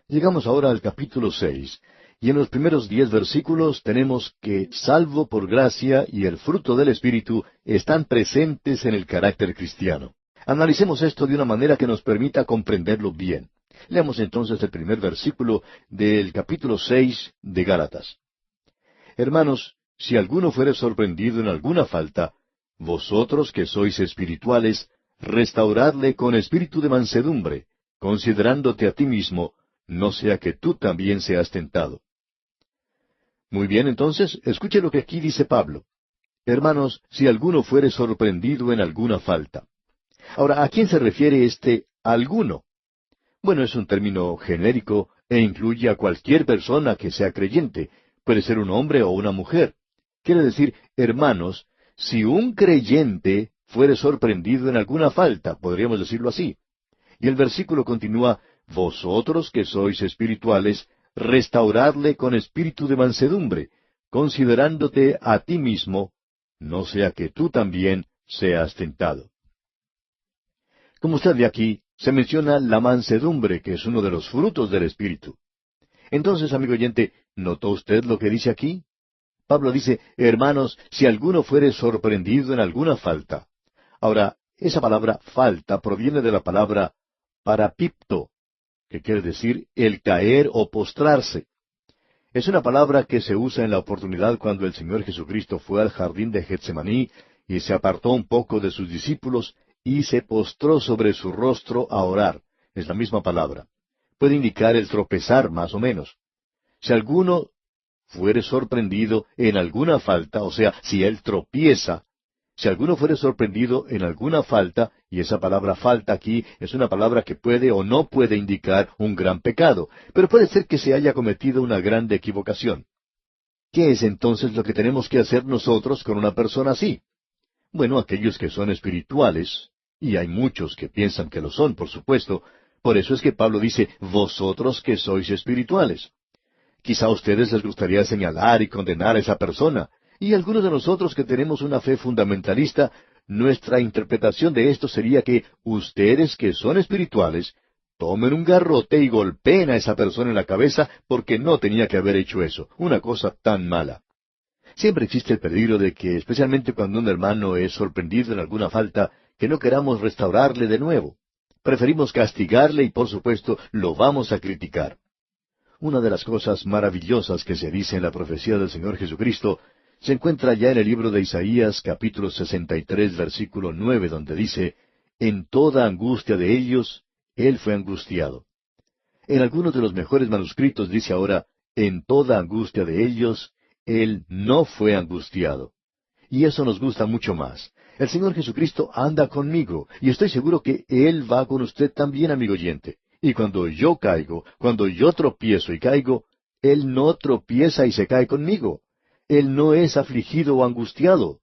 Llegamos ahora al capítulo 6, y en los primeros 10 versículos tenemos que, salvo por gracia y el fruto del Espíritu, están presentes en el carácter cristiano. Analicemos esto de una manera que nos permita comprenderlo bien. Leamos entonces el primer versículo del capítulo 6 de Gálatas. Hermanos, si alguno fuere sorprendido en alguna falta, vosotros que sois espirituales, restauradle con espíritu de mansedumbre, considerándote a ti mismo, no sea que tú también seas tentado. Muy bien, entonces, escuche lo que aquí dice Pablo. Hermanos, si alguno fuere sorprendido en alguna falta. Ahora, ¿a quién se refiere este alguno? Bueno, es un término genérico e incluye a cualquier persona que sea creyente. Puede ser un hombre o una mujer. Quiere decir, hermanos, si un creyente fuere sorprendido en alguna falta, podríamos decirlo así. Y el versículo continúa, vosotros que sois espirituales, restauradle con espíritu de mansedumbre, considerándote a ti mismo, no sea que tú también seas tentado. Como usted ve aquí, se menciona la mansedumbre, que es uno de los frutos del Espíritu. Entonces, amigo oyente, ¿notó usted lo que dice aquí? Pablo dice, hermanos, si alguno fuere sorprendido en alguna falta. Ahora, esa palabra falta proviene de la palabra parapipto, que quiere decir el caer o postrarse. Es una palabra que se usa en la oportunidad cuando el Señor Jesucristo fue al jardín de Getsemaní y se apartó un poco de sus discípulos y se postró sobre su rostro a orar. Es la misma palabra. Puede indicar el tropezar, más o menos. Si alguno fuere sorprendido en alguna falta, o sea, si él tropieza, si alguno fuere sorprendido en alguna falta, y esa palabra falta aquí es una palabra que puede o no puede indicar un gran pecado, pero puede ser que se haya cometido una grande equivocación. ¿Qué es entonces lo que tenemos que hacer nosotros con una persona así? Bueno, aquellos que son espirituales, y hay muchos que piensan que lo son, por supuesto, por eso es que Pablo dice, vosotros que sois espirituales. Quizá a ustedes les gustaría señalar y condenar a esa persona, y algunos de nosotros que tenemos una fe fundamentalista, nuestra interpretación de esto sería que ustedes que son espirituales, tomen un garrote y golpeen a esa persona en la cabeza porque no tenía que haber hecho eso, una cosa tan mala. Siempre existe el peligro de que, especialmente cuando un hermano es sorprendido en alguna falta, que no queramos restaurarle de nuevo. Preferimos castigarle y, por supuesto, lo vamos a criticar. Una de las cosas maravillosas que se dice en la profecía del Señor Jesucristo se encuentra ya en el libro de Isaías, capítulo 63, versículo 9, donde dice, en toda angustia de ellos, Él fue angustiado. En algunos de los mejores manuscritos dice ahora, en toda angustia de ellos, Él no fue angustiado. Y eso nos gusta mucho más. El Señor Jesucristo anda conmigo, y estoy seguro que Él va con usted también, amigo oyente. Y cuando yo caigo, cuando yo tropiezo y caigo, Él no tropieza y se cae conmigo. Él no es afligido o angustiado.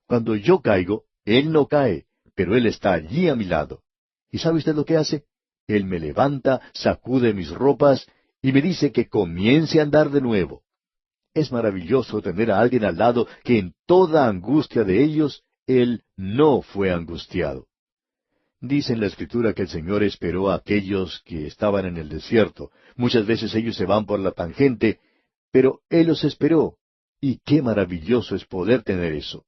Cuando yo caigo, Él no cae, pero Él está allí a mi lado. ¿Y sabe usted lo que hace? Él me levanta, sacude mis ropas y me dice que comience a andar de nuevo. Es maravilloso tener a alguien al lado que en toda angustia de ellos, Él no fue angustiado. Dice en la Escritura que el Señor esperó a aquellos que estaban en el desierto. Muchas veces ellos se van por la tangente, pero Él los esperó. Y qué maravilloso es poder tener eso.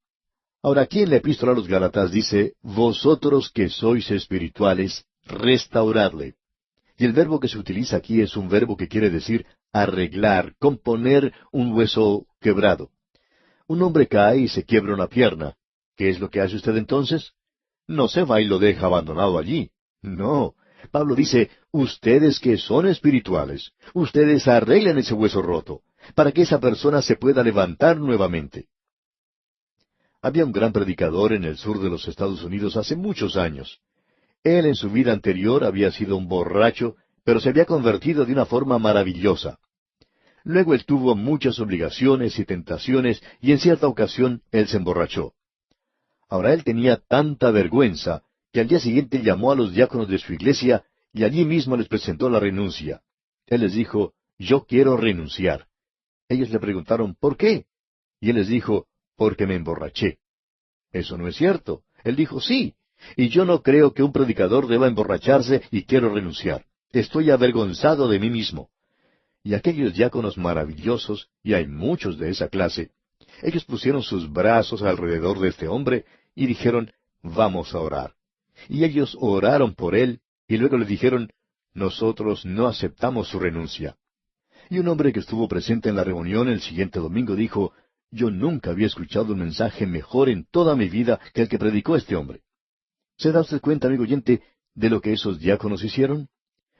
Ahora, aquí en la Epístola a los Gálatas dice, vosotros que sois espirituales, restauradle. Y el verbo que se utiliza aquí es un verbo que quiere decir arreglar, componer un hueso quebrado. Un hombre cae y se quiebra una pierna. ¿Qué es lo que hace usted entonces? No se va y lo deja abandonado allí. No. Pablo dice, ustedes que son espirituales, ustedes arreglan ese hueso roto, para que esa persona se pueda levantar nuevamente. Había un gran predicador en el sur de los Estados Unidos hace muchos años. Él en su vida anterior había sido un borracho, pero se había convertido de una forma maravillosa. Luego él tuvo muchas obligaciones y tentaciones, y en cierta ocasión él se emborrachó. Ahora él tenía tanta vergüenza que al día siguiente llamó a los diáconos de su iglesia y allí mismo les presentó la renuncia. Él les dijo, yo quiero renunciar. Ellos le preguntaron, ¿por qué? Y él les dijo, porque me emborraché. Eso no es cierto. Él dijo, sí. Y yo no creo que un predicador deba emborracharse y quiero renunciar. estoy avergonzado de mí mismo. Y aquellos diáconos maravillosos, y hay muchos de esa clase, ellos pusieron sus brazos alrededor de este hombre y dijeron, vamos a orar. Y ellos oraron por él, y luego le dijeron, nosotros no aceptamos su renuncia. Y un hombre que estuvo presente en la reunión el siguiente domingo dijo, yo nunca había escuchado un mensaje mejor en toda mi vida que el que predicó este hombre. ¿Se da usted cuenta, amigo oyente, de lo que esos diáconos hicieron?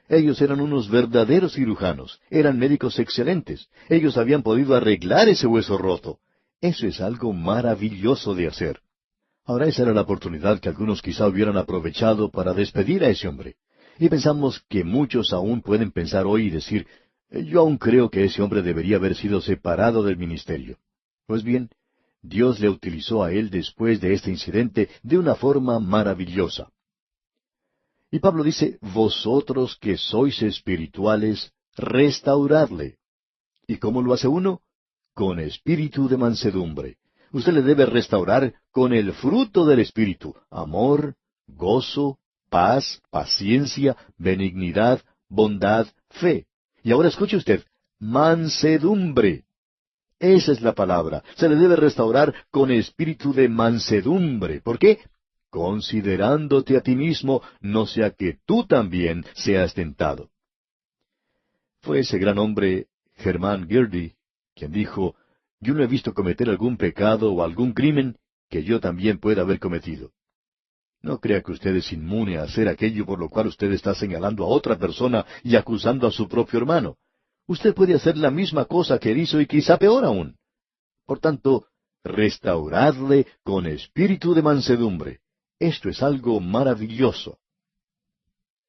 Ellos eran unos verdaderos cirujanos, eran médicos excelentes, ellos habían podido arreglar ese hueso roto. Eso es algo maravilloso de hacer. Ahora esa era la oportunidad que algunos quizá hubieran aprovechado para despedir a ese hombre. Y pensamos que muchos aún pueden pensar hoy y decir, yo aún creo que ese hombre debería haber sido separado del ministerio. Pues bien, Dios le utilizó a él después de este incidente de una forma maravillosa. Y Pablo dice, vosotros que sois espirituales, restauradle. ¿Y cómo lo hace uno? Con espíritu de mansedumbre. Usted le debe restaurar con el fruto del Espíritu, amor, gozo, paz, paciencia, benignidad, bondad, fe. Y ahora escuche usted, mansedumbre. Esa es la palabra. Se le debe restaurar con espíritu de mansedumbre. ¿Por qué? Considerándote a ti mismo, no sea que tú también seas tentado. Fue ese gran hombre, Germán Girdy, quien dijo, yo no he visto cometer algún pecado o algún crimen que yo también pueda haber cometido. No crea que usted es inmune a hacer aquello por lo cual usted está señalando a otra persona y acusando a su propio hermano. Usted puede hacer la misma cosa que él hizo y quizá peor aún. Por tanto, restauradle con espíritu de mansedumbre. Esto es algo maravilloso.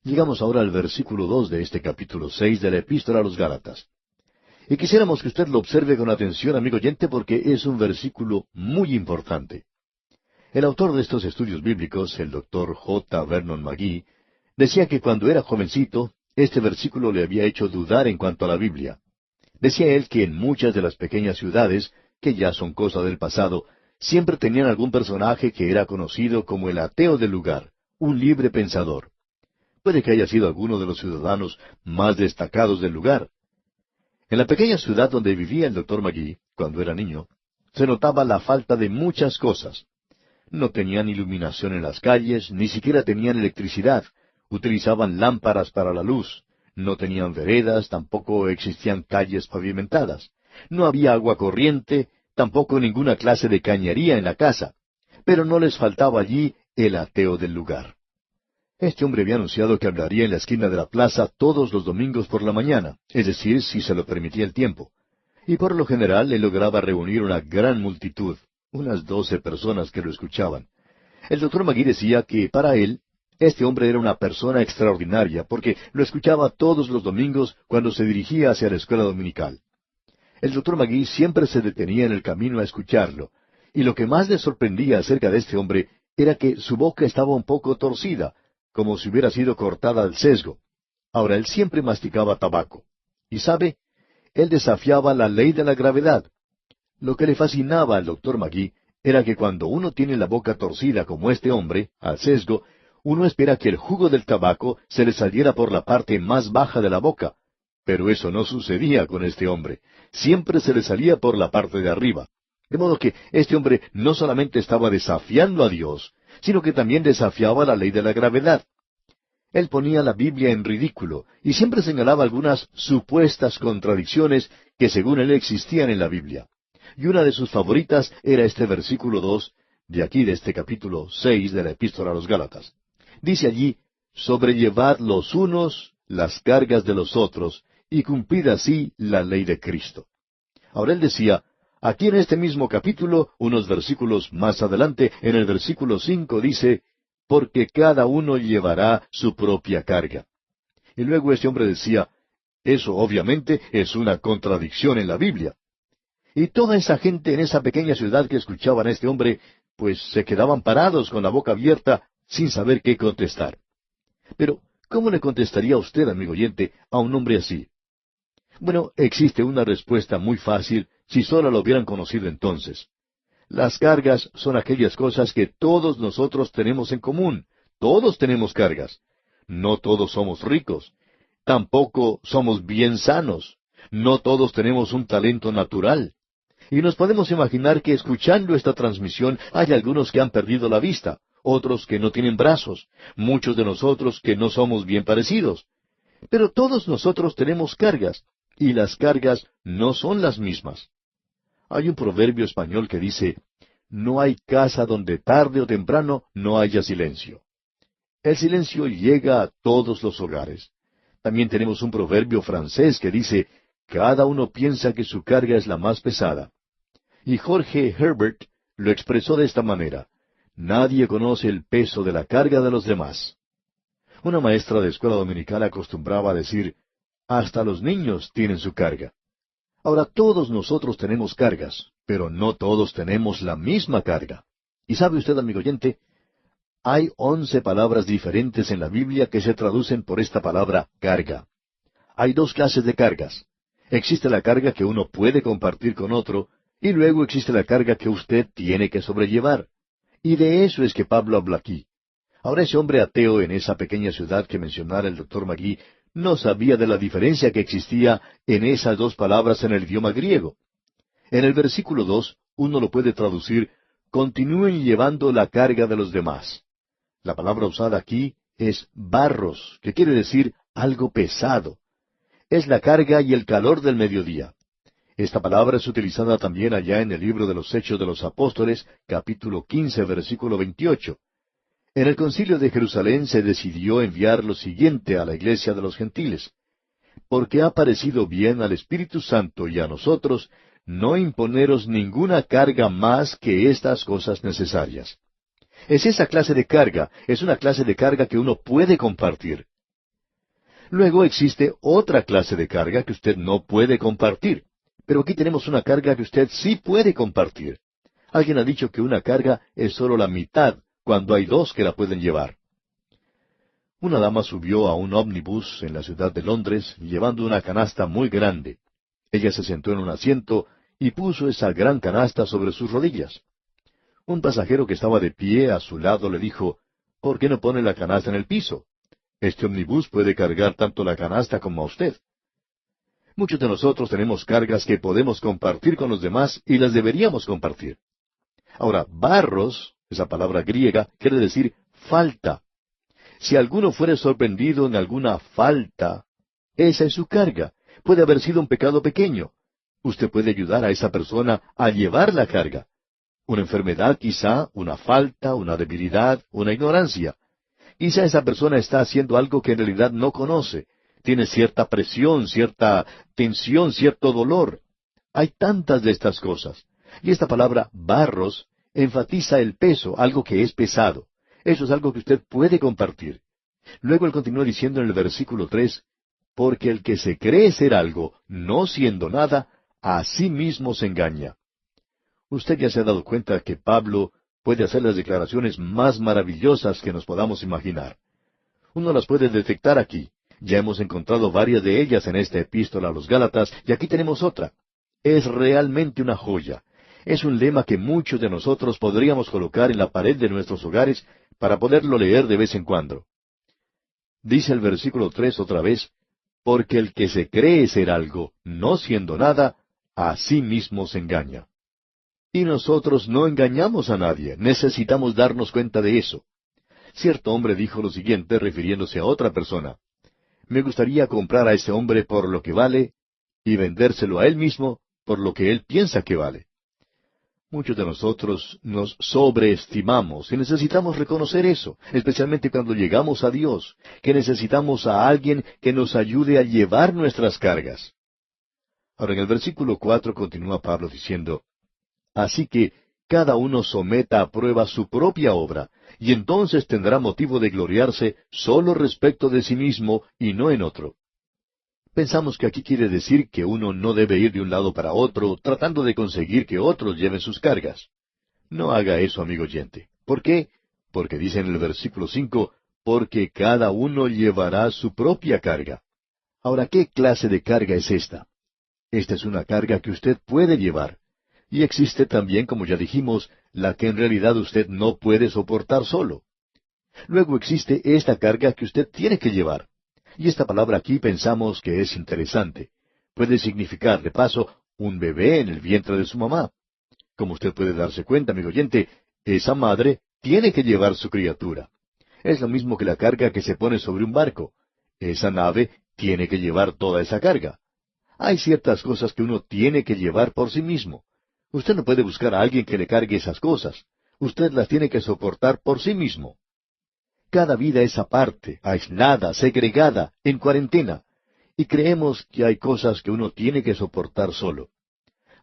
Llegamos ahora al versículo 2 de este capítulo 6 de la Epístola a los Gálatas. Y quisiéramos que usted lo observe con atención, amigo oyente, porque es un versículo muy importante. El autor de estos estudios bíblicos, el doctor J. Vernon McGee, decía que cuando era jovencito, este versículo le había hecho dudar en cuanto a la Biblia. Decía él que en muchas de las pequeñas ciudades, que ya son cosa del pasado, siempre tenían algún personaje que era conocido como el ateo del lugar, un libre pensador. Puede que haya sido alguno de los ciudadanos más destacados del lugar. En la pequeña ciudad donde vivía el doctor McGee, cuando era niño, se notaba la falta de muchas cosas. No tenían iluminación en las calles, ni siquiera tenían electricidad, utilizaban lámparas para la luz, no tenían veredas, tampoco existían calles pavimentadas, no había agua corriente, tampoco ninguna clase de cañería en la casa, pero no les faltaba allí el ateo del lugar. Este hombre había anunciado que hablaría en la esquina de la plaza todos los domingos por la mañana, es decir, si se lo permitía el tiempo. Y por lo general él lograba reunir una gran multitud, unas 12 personas que lo escuchaban. El doctor McGee decía que para él, este hombre era una persona extraordinaria, porque lo escuchaba todos los domingos cuando se dirigía hacia la escuela dominical. El doctor McGee siempre se detenía en el camino a escucharlo, y lo que más le sorprendía acerca de este hombre era que su boca estaba un poco torcida, como si hubiera sido cortada al sesgo. Ahora, él siempre masticaba tabaco. Y sabe, él desafiaba la ley de la gravedad. Lo que le fascinaba al doctor McGee era que cuando uno tiene la boca torcida como este hombre, al sesgo, uno espera que el jugo del tabaco se le saliera por la parte más baja de la boca. Pero eso no sucedía con este hombre. Siempre se le salía por la parte de arriba. De modo que este hombre no solamente estaba desafiando a Dios, sino que también desafiaba la ley de la gravedad. Él ponía la Biblia en ridículo y siempre señalaba algunas supuestas contradicciones que según él existían en la Biblia. Y una de sus favoritas era este versículo 2, de aquí de este capítulo 6 de la Epístola a los Gálatas. Dice allí, sobrellevad los unos las cargas de los otros, y cumplid así la ley de Cristo. Ahora él decía, aquí en este mismo capítulo, unos versículos más adelante, en el versículo 5 dice, porque cada uno llevará su propia carga. Y luego este hombre decía, eso obviamente es una contradicción en la Biblia. Y toda esa gente en esa pequeña ciudad que escuchaban a este hombre, pues se quedaban parados con la boca abierta, sin saber qué contestar. Pero, ¿cómo le contestaría usted, amigo oyente, a un hombre así? Bueno, existe una respuesta muy fácil si solo lo hubieran conocido entonces. Las cargas son aquellas cosas que todos nosotros tenemos en común. Todos tenemos cargas. No todos somos ricos. Tampoco somos bien sanos. No todos tenemos un talento natural. Y nos podemos imaginar que escuchando esta transmisión hay algunos que han perdido la vista, otros que no tienen brazos, muchos de nosotros que no somos bien parecidos. Pero todos nosotros tenemos cargas, y las cargas no son las mismas. Hay un proverbio español que dice, no hay casa donde tarde o temprano no haya silencio. El silencio llega a todos los hogares. También tenemos un proverbio francés que dice, cada uno piensa que su carga es la más pesada. Y Jorge Herbert lo expresó de esta manera, nadie conoce el peso de la carga de los demás. Una maestra de escuela dominical acostumbraba a decir, hasta los niños tienen su carga. Ahora todos nosotros tenemos cargas, pero no todos tenemos la misma carga. ¿Y sabe usted, amigo oyente? Hay 11 palabras diferentes en la Biblia que se traducen por esta palabra carga. Hay dos clases de cargas. Existe la carga que uno puede compartir con otro, y luego existe la carga que usted tiene que sobrellevar. Y de eso es que Pablo habla aquí. Ahora ese hombre ateo en esa pequeña ciudad que mencionara el Dr. Magui no sabía de la diferencia que existía en esas dos palabras en el idioma griego. En el versículo 2 uno lo puede traducir, continúen llevando la carga de los demás. La palabra usada aquí es barros, que quiere decir algo pesado. Es la carga y el calor del mediodía. Esta palabra es utilizada también allá en el libro de los Hechos de los Apóstoles, capítulo 15, versículo 28. En el concilio de Jerusalén se decidió enviar lo siguiente a la iglesia de los gentiles. Porque ha parecido bien al Espíritu Santo y a nosotros no imponeros ninguna carga más que estas cosas necesarias. Es esa clase de carga, es una clase de carga que uno puede compartir. Luego existe otra clase de carga que usted no puede compartir. Pero aquí tenemos una carga que usted sí puede compartir. Alguien ha dicho que una carga es solo la mitad, cuando hay dos que la pueden llevar. Una dama subió a un ómnibus en la ciudad de Londres, llevando una canasta muy grande. Ella se sentó en un asiento y puso esa gran canasta sobre sus rodillas. Un pasajero que estaba de pie a su lado le dijo, ¿por qué no pone la canasta en el piso? Este ómnibus puede cargar tanto la canasta como a usted. Muchos de nosotros tenemos cargas que podemos compartir con los demás y las deberíamos compartir. Ahora, barros, esa palabra griega, quiere decir falta. Si alguno fuere sorprendido en alguna falta, esa es su carga. Puede haber sido un pecado pequeño. Usted puede ayudar a esa persona a llevar la carga. Una enfermedad quizá, una falta, una debilidad, una ignorancia. Quizá esa persona está haciendo algo que en realidad no conoce. Tiene cierta presión, cierta tensión, cierto dolor. Hay tantas de estas cosas. Y esta palabra barros enfatiza el peso, algo que es pesado. Eso es algo que usted puede compartir. Luego él continúa diciendo en el versículo 3, porque el que se cree ser algo, no siendo nada, a sí mismo se engaña. Usted ya se ha dado cuenta que Pablo puede hacer las declaraciones más maravillosas que nos podamos imaginar. Uno las puede detectar aquí. Ya hemos encontrado varias de ellas en esta epístola a los Gálatas, y aquí tenemos otra. Es realmente una joya. Es un lema que muchos de nosotros podríamos colocar en la pared de nuestros hogares para poderlo leer de vez en cuando. Dice el versículo 3 otra vez, porque el que se cree ser algo, no siendo nada, a sí mismo se engaña. Y nosotros no engañamos a nadie, necesitamos darnos cuenta de eso. Cierto hombre dijo lo siguiente refiriéndose a otra persona. Me gustaría comprar a ese hombre por lo que vale y vendérselo a él mismo por lo que él piensa que vale. Muchos de nosotros nos sobreestimamos y necesitamos reconocer eso, especialmente cuando llegamos a Dios, que necesitamos a alguien que nos ayude a llevar nuestras cargas. Ahora en el versículo 4 continúa Pablo diciendo, así que cada uno someta a prueba su propia obra, y entonces tendrá motivo de gloriarse solo respecto de sí mismo y no en otro. Pensamos que aquí quiere decir que uno no debe ir de un lado para otro tratando de conseguir que otros lleven sus cargas. No haga eso, amigo oyente. ¿Por qué? Porque dice en el versículo 5, porque cada uno llevará su propia carga. Ahora, ¿qué clase de carga es esta? Esta es una carga que usted puede llevar. Y existe también, como ya dijimos, la que en realidad usted no puede soportar solo. Luego existe esta carga que usted tiene que llevar. Y esta palabra aquí pensamos que es interesante. Puede significar, de paso, un bebé en el vientre de su mamá. Como usted puede darse cuenta, amigo oyente, esa madre tiene que llevar su criatura. Es lo mismo que la carga que se pone sobre un barco. Esa nave tiene que llevar toda esa carga. Hay ciertas cosas que uno tiene que llevar por sí mismo. Usted no puede buscar a alguien que le cargue esas cosas. Usted las tiene que soportar por sí mismo. Cada vida es aparte, aislada, segregada, en cuarentena. Y creemos que hay cosas que uno tiene que soportar solo.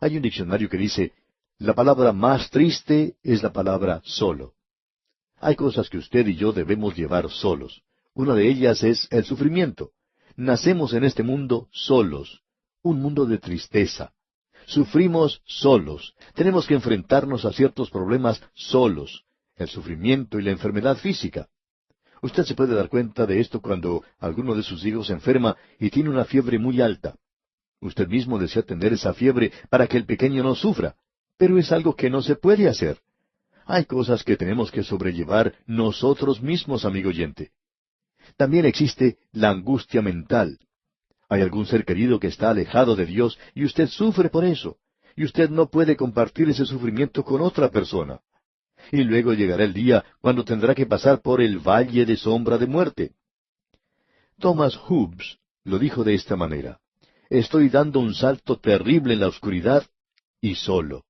Hay un diccionario que dice, la palabra más triste es la palabra solo. Hay cosas que usted y yo debemos llevar solos. Una de ellas es el sufrimiento. Nacemos en este mundo solos, un mundo de tristeza. Sufrimos solos. Tenemos que enfrentarnos a ciertos problemas solos, el sufrimiento y la enfermedad física. Usted se puede dar cuenta de esto cuando alguno de sus hijos se enferma y tiene una fiebre muy alta. Usted mismo desea tener esa fiebre para que el pequeño no sufra, pero es algo que no se puede hacer. Hay cosas que tenemos que sobrellevar nosotros mismos, amigo oyente. También existe la angustia mental. Hay algún ser querido que está alejado de Dios y usted sufre por eso. Y usted no puede compartir ese sufrimiento con otra persona. Y luego llegará el día cuando tendrá que pasar por el valle de sombra de muerte. Thomas Hobbes lo dijo de esta manera: estoy dando un salto terrible en la oscuridad y solo.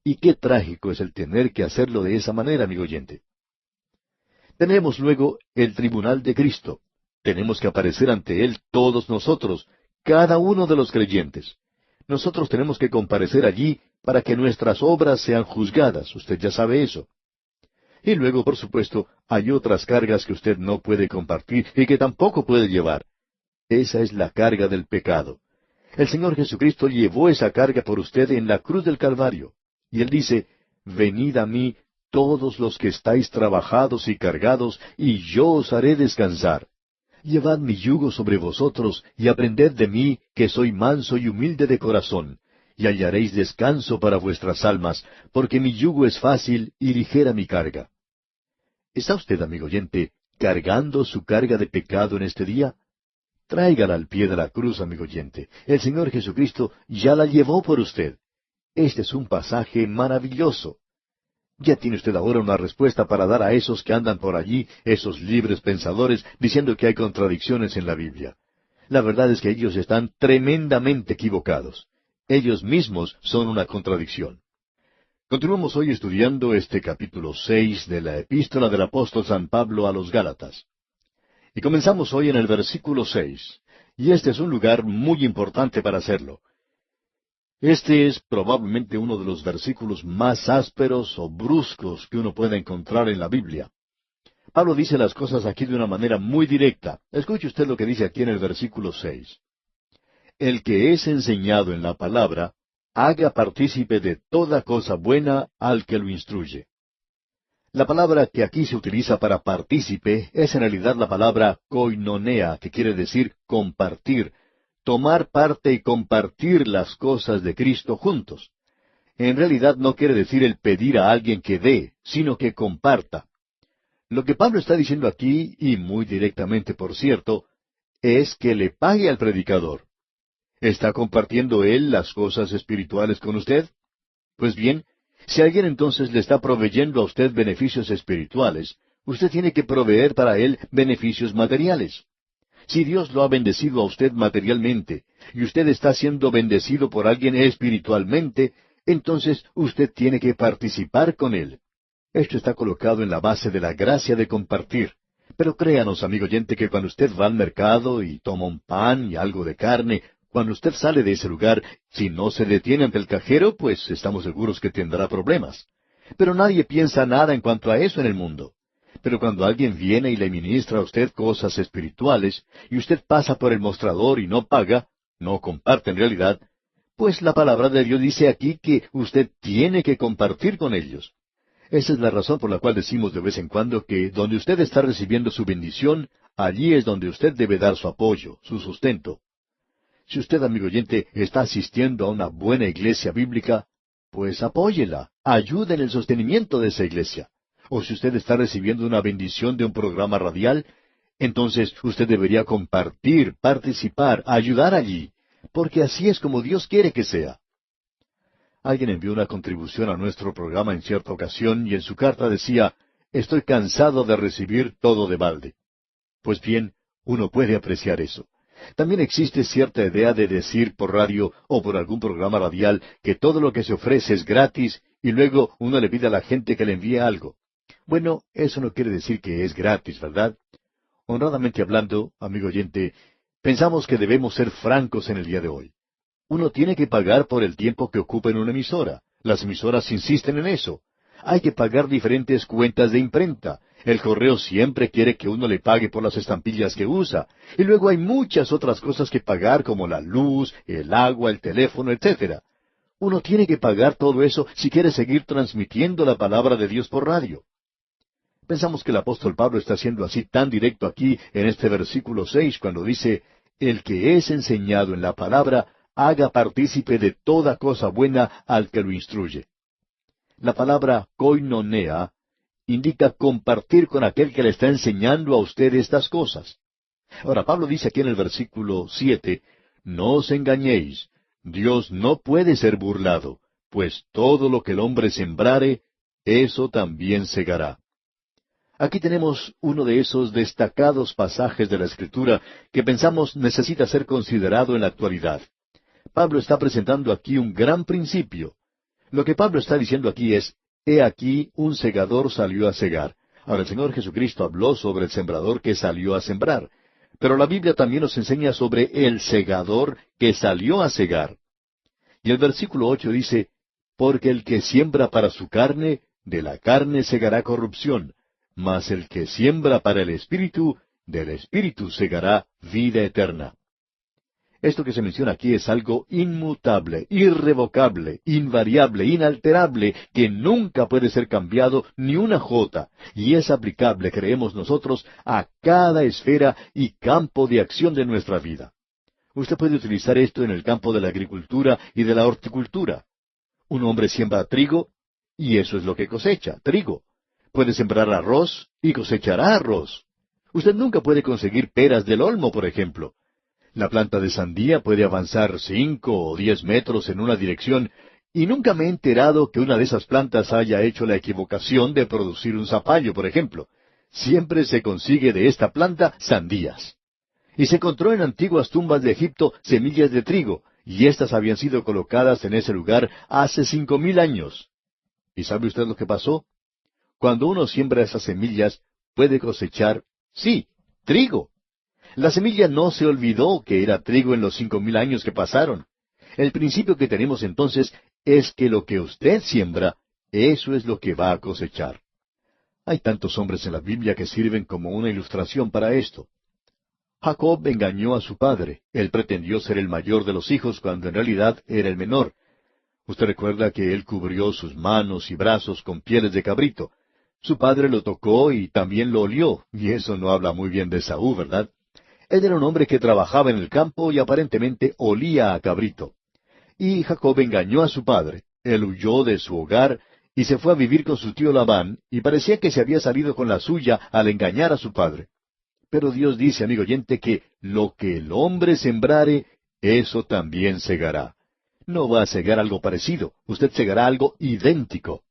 Y qué trágico es el tener que hacerlo de esa manera, amigo oyente. Tenemos luego el tribunal de Cristo. Tenemos que aparecer ante Él todos nosotros, cada uno de los creyentes. Nosotros tenemos que comparecer allí para que nuestras obras sean juzgadas. Usted ya sabe eso. Y luego, por supuesto, hay otras cargas que usted no puede compartir y que tampoco puede llevar. Esa es la carga del pecado. El Señor Jesucristo llevó esa carga por usted en la cruz del Calvario. Y Él dice, venid a mí todos los que estáis trabajados y cargados, y yo os haré descansar. Llevad mi yugo sobre vosotros, y aprended de mí, que soy manso y humilde de corazón, y hallaréis descanso para vuestras almas, porque mi yugo es fácil y ligera mi carga. ¿Está usted, amigo oyente, cargando su carga de pecado en este día? Tráigala al pie de la cruz, amigo oyente. El Señor Jesucristo ya la llevó por usted. Este es un pasaje maravilloso. Ya tiene usted ahora una respuesta para dar a esos que andan por allí, esos libres pensadores, diciendo que hay contradicciones en la Biblia. La verdad es que ellos están tremendamente equivocados. Ellos mismos son una contradicción. Continuamos hoy estudiando este capítulo 6 de la epístola del apóstol San Pablo a los Gálatas. Y comenzamos hoy en el versículo 6. Y este es un lugar muy importante para hacerlo. Este es probablemente uno de los versículos más ásperos o bruscos que uno pueda encontrar en la Biblia. Pablo dice las cosas aquí de una manera muy directa. Escuche usted lo que dice aquí en el versículo 6. El que es enseñado en la palabra, haga partícipe de toda cosa buena al que lo instruye. La palabra que aquí se utiliza para partícipe es en realidad la palabra koinonea, que quiere decir compartir, tomar parte y compartir las cosas de Cristo juntos. En realidad no quiere decir el pedir a alguien que dé, sino que comparta. Lo que Pablo está diciendo aquí, y muy directamente por cierto, es que le pague al predicador. ¿Está compartiendo él las cosas espirituales con usted? Pues bien, si alguien entonces le está proveyendo a usted beneficios espirituales, usted tiene que proveer para él beneficios materiales. Si Dios lo ha bendecido a usted materialmente, y usted está siendo bendecido por alguien espiritualmente, entonces usted tiene que participar con él. Esto está colocado en la base de la gracia de compartir. Pero créanos, amigo oyente, que cuando usted va al mercado y toma un pan y algo de carne, cuando usted sale de ese lugar, si no se detiene ante el cajero, pues estamos seguros que tendrá problemas. Pero nadie piensa nada en cuanto a eso en el mundo. Pero cuando alguien viene y le ministra a usted cosas espirituales, y usted pasa por el mostrador y no paga, no comparte en realidad, pues la palabra de Dios dice aquí que usted tiene que compartir con ellos. Esa es la razón por la cual decimos de vez en cuando que donde usted está recibiendo su bendición, allí es donde usted debe dar su apoyo, su sustento. Si usted, amigo oyente, está asistiendo a una buena iglesia bíblica, pues apóyela, ayude en el sostenimiento de esa iglesia. O si usted está recibiendo una bendición de un programa radial, Entonces usted debería compartir, participar, ayudar allí, porque así es como Dios quiere que sea. Alguien envió una contribución a nuestro programa en cierta ocasión y en su carta decía, estoy cansado de recibir todo de balde. Pues bien, uno puede apreciar eso. También existe cierta idea de decir por radio o por algún programa radial que todo lo que se ofrece es gratis y luego uno le pide a la gente que le envíe algo. Bueno, eso no quiere decir que es gratis, ¿verdad? Honradamente hablando, amigo oyente, pensamos que debemos ser francos en el día de hoy. Uno tiene que pagar por el tiempo que ocupa en una emisora. Las emisoras insisten en eso. Hay que pagar diferentes cuentas de imprenta. El correo siempre quiere que uno le pague por las estampillas que usa. Y luego hay muchas otras cosas que pagar como la luz, el agua, el teléfono, etcétera. Uno tiene que pagar todo eso si quiere seguir transmitiendo la palabra de Dios por radio. Pensamos que el apóstol Pablo está siendo así tan directo aquí en este versículo 6 cuando dice, el que es enseñado en la palabra, haga partícipe de toda cosa buena al que lo instruye. La palabra koinonea indica compartir con aquel que le está enseñando a usted estas cosas. Ahora, Pablo dice aquí en el versículo 7, no os engañéis, Dios no puede ser burlado, pues todo lo que el hombre sembrare, eso también segará. Aquí tenemos uno de esos destacados pasajes de la Escritura que pensamos necesita ser considerado en la actualidad. Pablo está presentando aquí un gran principio. Lo que Pablo está diciendo aquí es, he aquí un segador salió a segar. Ahora el Señor Jesucristo habló sobre el sembrador que salió a sembrar. Pero la Biblia también nos enseña sobre el segador que salió a segar. Y el versículo 8 dice, porque el que siembra para su carne, de la carne segará corrupción, mas el que siembra para el Espíritu, del Espíritu segará vida eterna. Esto que se menciona aquí es algo inmutable, irrevocable, invariable, inalterable, que nunca puede ser cambiado ni una jota, y es aplicable, creemos nosotros, a cada esfera y campo de acción de nuestra vida. Usted puede utilizar esto en el campo de la agricultura y de la horticultura. Un hombre siembra trigo, y eso es lo que cosecha, trigo. Puede sembrar arroz, y cosechará arroz. Usted nunca puede conseguir peras del olmo, por ejemplo. La planta de sandía puede avanzar 5 o 10 metros en una dirección, y nunca me he enterado que una de esas plantas haya hecho la equivocación de producir un zapallo, por ejemplo. Siempre se consigue de esta planta sandías. Y se encontró en antiguas tumbas de Egipto semillas de trigo, y éstas habían sido colocadas en ese lugar hace 5,000 años. ¿Y sabe usted lo que pasó? Cuando uno siembra esas semillas, puede cosechar, sí, trigo. La semilla no se olvidó que era trigo en los 5,000 años que pasaron. El principio que tenemos entonces es que lo que usted siembra, eso es lo que va a cosechar. Hay tantos hombres en la Biblia que sirven como una ilustración para esto. Jacob engañó a su padre. Él pretendió ser el mayor de los hijos cuando en realidad era el menor. Usted recuerda que él cubrió sus manos y brazos con pieles de cabrito. Su padre lo tocó y también lo olió, y eso no habla muy bien de Esaú, ¿verdad? Él era un hombre que trabajaba en el campo y aparentemente olía a cabrito. Y Jacob engañó a su padre. Él huyó de su hogar y se fue a vivir con su tío Labán, y parecía que se había salido con la suya al engañar a su padre. Pero Dios dice, amigo oyente, que lo que el hombre sembrare, eso también segará. No va a segar algo parecido, usted segará algo idéntico.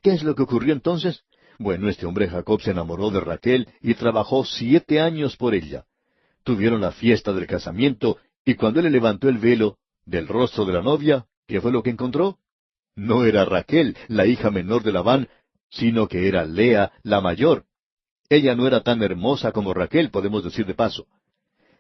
¿Qué es lo que ocurrió entonces? Bueno, este hombre Jacob se enamoró de Raquel y trabajó 7 años por ella. Tuvieron la fiesta del casamiento, y cuando él le levantó el velo del rostro de la novia, ¿qué fue lo que encontró? No era Raquel, la hija menor de Labán, sino que era Lea, la mayor. Ella no era tan hermosa como Raquel, podemos decir de paso.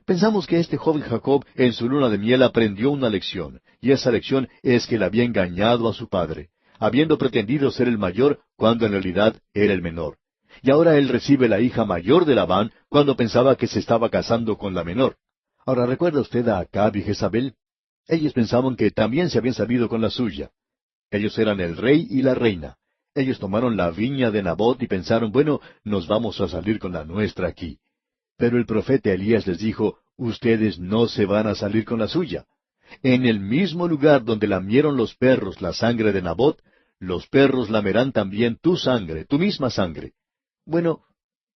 Pensamos que este joven Jacob en su luna de miel aprendió una lección, y esa lección es que él había engañado a su padre, habiendo pretendido ser el mayor cuando en realidad era el menor. Y ahora él recibe la hija mayor de Labán cuando pensaba que se estaba casando con la menor. Ahora, ¿recuerda usted a Acab y Jezabel? Ellos pensaban que también se habían salido con la suya. Ellos eran el rey y la reina. Ellos tomaron la viña de Nabot y pensaron, bueno, nos vamos a salir con la nuestra aquí. Pero el profeta Elías les dijo, ustedes no se van a salir con la suya. En el mismo lugar donde lamieron los perros la sangre de Nabot, los perros lamerán también tu sangre, tu misma sangre. Bueno,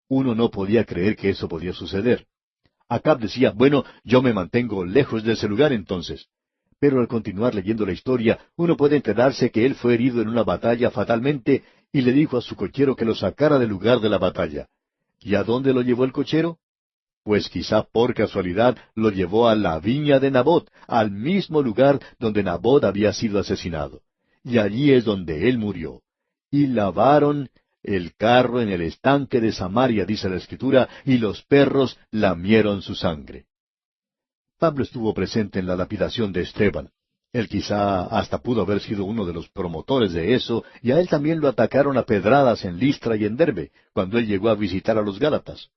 Uno no podía creer que eso podía suceder. Acab decía, bueno, yo me mantengo lejos de ese lugar entonces. Pero al continuar leyendo la historia, uno puede enterarse que él fue herido en una batalla fatalmente y le dijo a su cochero que lo sacara del lugar de la batalla. ¿Y a dónde lo llevó el cochero? Pues quizá por casualidad lo llevó a la viña de Nabot, al mismo lugar donde Nabot había sido asesinado. Y allí es donde él murió. Y lavaron el carro en el estanque de Samaria, dice la Escritura, y los perros lamieron su sangre. Pablo estuvo presente en la lapidación de Esteban. Él quizá hasta pudo haber sido uno de los promotores de eso, y a él también lo atacaron a pedradas en Listra y en Derbe, cuando él llegó a visitar a los Gálatas.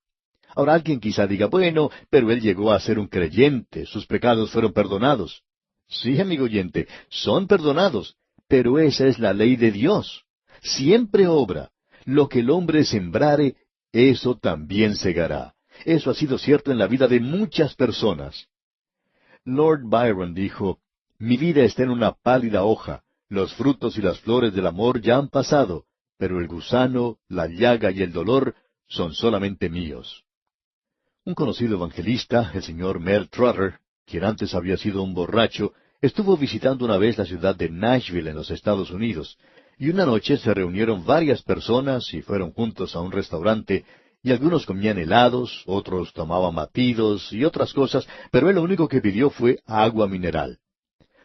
Ahora alguien quizá diga, bueno, pero él llegó a ser un creyente, sus pecados fueron perdonados. Sí, amigo oyente, son perdonados, pero esa es la ley de Dios. Siempre obra. Lo que el hombre sembrare, eso también segará. Eso ha sido cierto en la vida de muchas personas. Lord Byron dijo, mi vida está en una pálida hoja, los frutos y las flores del amor ya han pasado, pero el gusano, la llaga y el dolor son solamente míos. Un conocido evangelista, el señor Mel Trotter, quien antes había sido un borracho, estuvo visitando una vez la ciudad de Nashville en los Estados Unidos, y una noche se reunieron varias personas y fueron juntos a un restaurante, y algunos comían helados, otros tomaban batidos y otras cosas, pero él lo único que pidió fue agua mineral.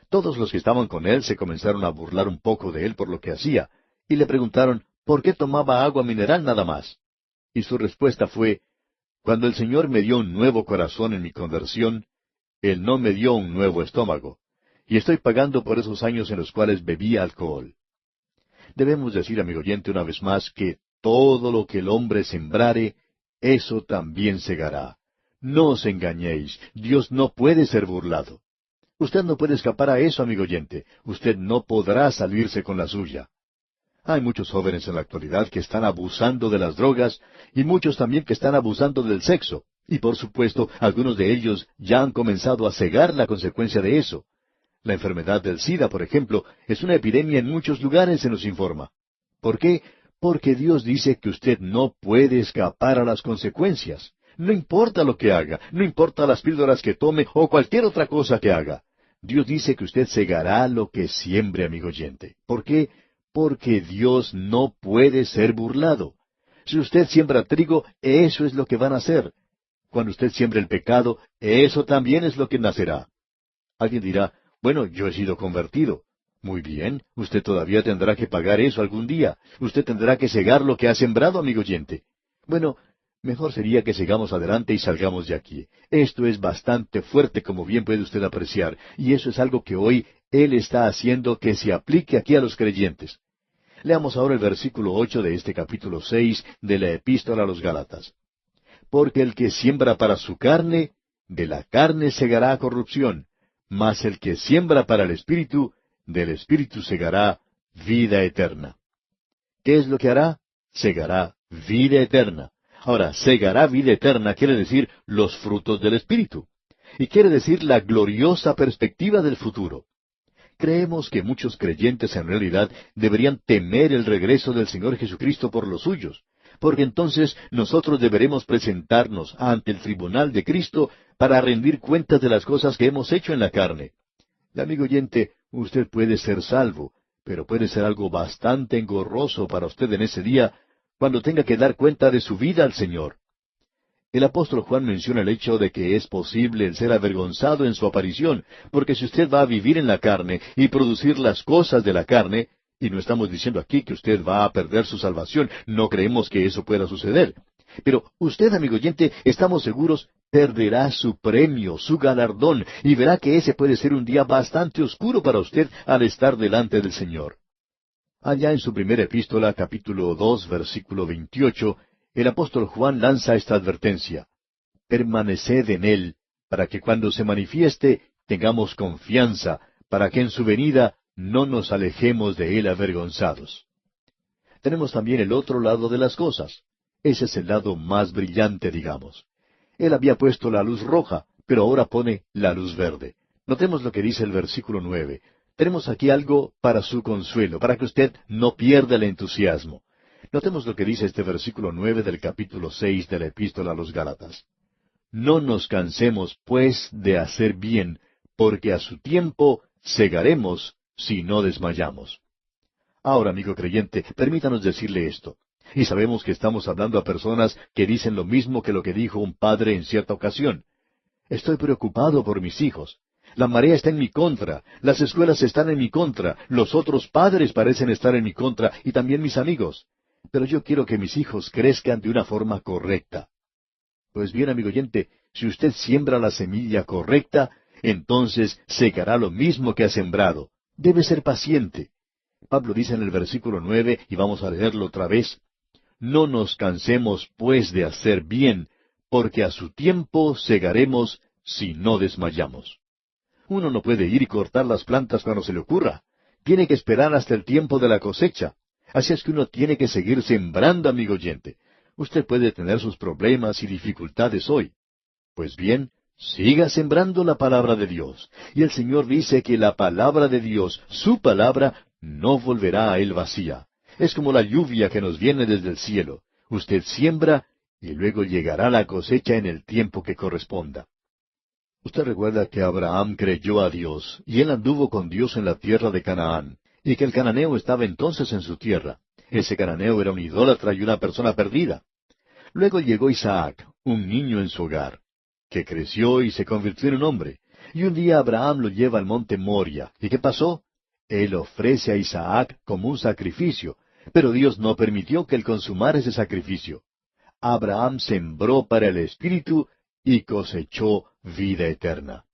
Todos los que estaban con él se comenzaron a burlar un poco de él por lo que hacía, y le preguntaron por qué tomaba agua mineral nada más. Y su respuesta fue, cuando el Señor me dio un nuevo corazón en mi conversión, Él no me dio un nuevo estómago, y estoy pagando por esos años en los cuales bebía alcohol. Debemos decir, amigo oyente, una vez más, que todo lo que el hombre sembrare, eso también segará. No os engañéis, Dios no puede ser burlado. Usted no puede escapar a eso, amigo oyente. Usted no podrá salirse con la suya. Hay muchos jóvenes en la actualidad que están abusando de las drogas y muchos también que están abusando del sexo. Y por supuesto, algunos de ellos ya han comenzado a cegar la consecuencia de eso. La enfermedad del SIDA, por ejemplo, es una epidemia en muchos lugares, se nos informa. ¿Por qué? Porque Dios dice que usted no puede escapar a las consecuencias. No importa lo que haga, no importa las píldoras que tome o cualquier otra cosa que haga. Dios dice que usted segará lo que siembre, amigo oyente. ¿Por qué? Porque Dios no puede ser burlado. Si usted siembra trigo, eso es lo que van a hacer. Cuando usted siembra el pecado, eso también es lo que nacerá. Alguien dirá, bueno, yo he sido convertido. Muy bien, usted todavía tendrá que pagar eso algún día. Usted tendrá que segar lo que ha sembrado, amigo oyente. Bueno, mejor sería que sigamos adelante y salgamos de aquí. Esto es bastante fuerte, como bien puede usted apreciar, y eso es algo que hoy Él está haciendo que se aplique aquí a los creyentes. Leamos ahora el versículo 8 de este capítulo 6 de la Epístola a los Gálatas. Porque el que siembra para su carne, de la carne segará corrupción, mas el que siembra para el Espíritu, del Espíritu segará vida eterna. ¿Qué es lo que hará? Segará vida eterna. Ahora, segará vida eterna quiere decir los frutos del Espíritu. Y quiere decir la gloriosa perspectiva del futuro. Creemos que muchos creyentes en realidad deberían temer el regreso del Señor Jesucristo por los suyos, porque entonces nosotros deberemos presentarnos ante el tribunal de Cristo para rendir cuentas de las cosas que hemos hecho en la carne. Y, amigo oyente, usted puede ser salvo, pero puede ser algo bastante engorroso para usted en ese día, cuando tenga que dar cuenta de su vida al Señor. El apóstol Juan menciona el hecho de que es posible el ser avergonzado en su aparición, porque si usted va a vivir en la carne y producir las cosas de la carne, y no estamos diciendo aquí que usted va a perder su salvación, no creemos que eso pueda suceder. Pero usted, amigo oyente, estamos seguros, perderá su premio, su galardón, y verá que ese puede ser un día bastante oscuro para usted al estar delante del Señor. Allá en su primera epístola, capítulo 2, versículo 28, el apóstol Juan lanza esta advertencia. Permaneced en Él, para que cuando se manifieste tengamos confianza, para que en su venida no nos alejemos de Él avergonzados. Tenemos también el otro lado de las cosas. Ese es el lado más brillante, digamos. Él había puesto la luz roja, pero ahora pone la luz verde. Notemos lo que dice el versículo 9. Tenemos aquí algo para su consuelo, para que usted no pierda el entusiasmo. Notemos lo que dice este versículo 9 del capítulo 6 de la Epístola a los Gálatas. No nos cansemos, pues, de hacer bien, porque a su tiempo segaremos si no desmayamos. Ahora, amigo creyente, permítanos decirle esto. Y sabemos que estamos hablando a personas que dicen lo mismo que lo que dijo un padre en cierta ocasión. Estoy preocupado por mis hijos. La marea está en mi contra, las escuelas están en mi contra, los otros padres parecen estar en mi contra y también mis amigos. Pero yo quiero que mis hijos crezcan de una forma correcta. Pues bien, amigo oyente, si usted siembra la semilla correcta, entonces segará lo mismo que ha sembrado. Debe ser paciente. Pablo dice en el versículo 9, y vamos a leerlo otra vez, no nos cansemos pues de hacer bien, porque a su tiempo segaremos si no desmayamos. Uno no puede ir y cortar las plantas cuando se le ocurra. Tiene que esperar hasta el tiempo de la cosecha. Así es que uno tiene que seguir sembrando, amigo oyente. Usted puede tener sus problemas y dificultades hoy. Pues bien, siga sembrando la palabra de Dios. Y el Señor dice que la palabra de Dios, su palabra, no volverá a él vacía. Es como la lluvia que nos viene desde el cielo. Usted siembra y luego llegará la cosecha en el tiempo que corresponda. Usted recuerda que Abraham creyó a Dios, y él anduvo con Dios en la tierra de Canaán, y que el cananeo estaba entonces en su tierra. Ese cananeo era un idólatra y una persona perdida. Luego llegó Isaac, un niño en su hogar, que creció y se convirtió en un hombre. Y un día Abraham lo lleva al monte Moria. ¿Y qué pasó? Él ofrece a Isaac como un sacrificio, pero Dios no permitió que él consumara ese sacrificio. Abraham sembró para el Espíritu y cosechó vida eterna.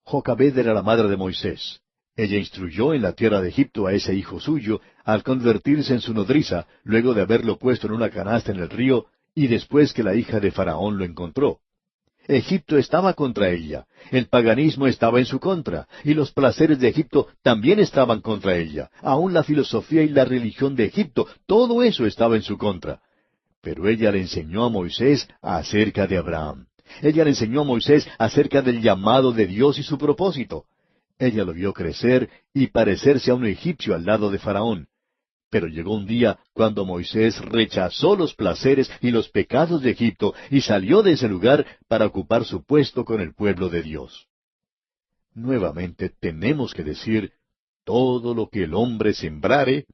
Jocabed era la madre de Moisés. Ella instruyó en la tierra de Egipto a ese hijo suyo al convertirse en su nodriza, luego de haberlo puesto en una canasta en el río, y después que la hija de Faraón lo encontró. Egipto estaba contra ella, el paganismo estaba en su contra, y los placeres de Egipto también estaban contra ella. Aún la filosofía y la religión de Egipto, todo eso estaba en su contra. Pero ella le enseñó a Moisés acerca de Abraham. Ella le enseñó a Moisés acerca del llamado de Dios y su propósito. Ella lo vio crecer y parecerse a un egipcio al lado de Faraón. Pero llegó un día cuando Moisés rechazó los placeres y los pecados de Egipto y salió de ese lugar para ocupar su puesto con el pueblo de Dios. Nuevamente tenemos que decir, todo lo que el hombre sembrare,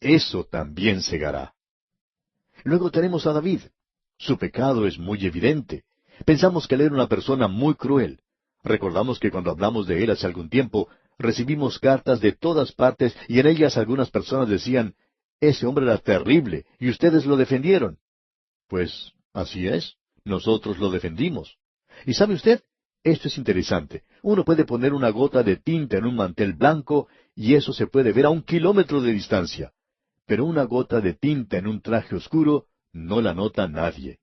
eso también segará. Luego tenemos a David. Su pecado es muy evidente. Pensamos que él era una persona muy cruel. Recordamos que cuando hablamos de él hace algún tiempo, recibimos cartas de todas partes y en ellas algunas personas decían, ese hombre era terrible y ustedes lo defendieron. Pues así es, nosotros lo defendimos. ¿Y sabe usted? Esto es interesante. Uno puede poner una gota de tinta en un mantel blanco y eso se puede ver a 1 kilómetro de distancia. Pero una gota de tinta en un traje oscuro no la nota nadie.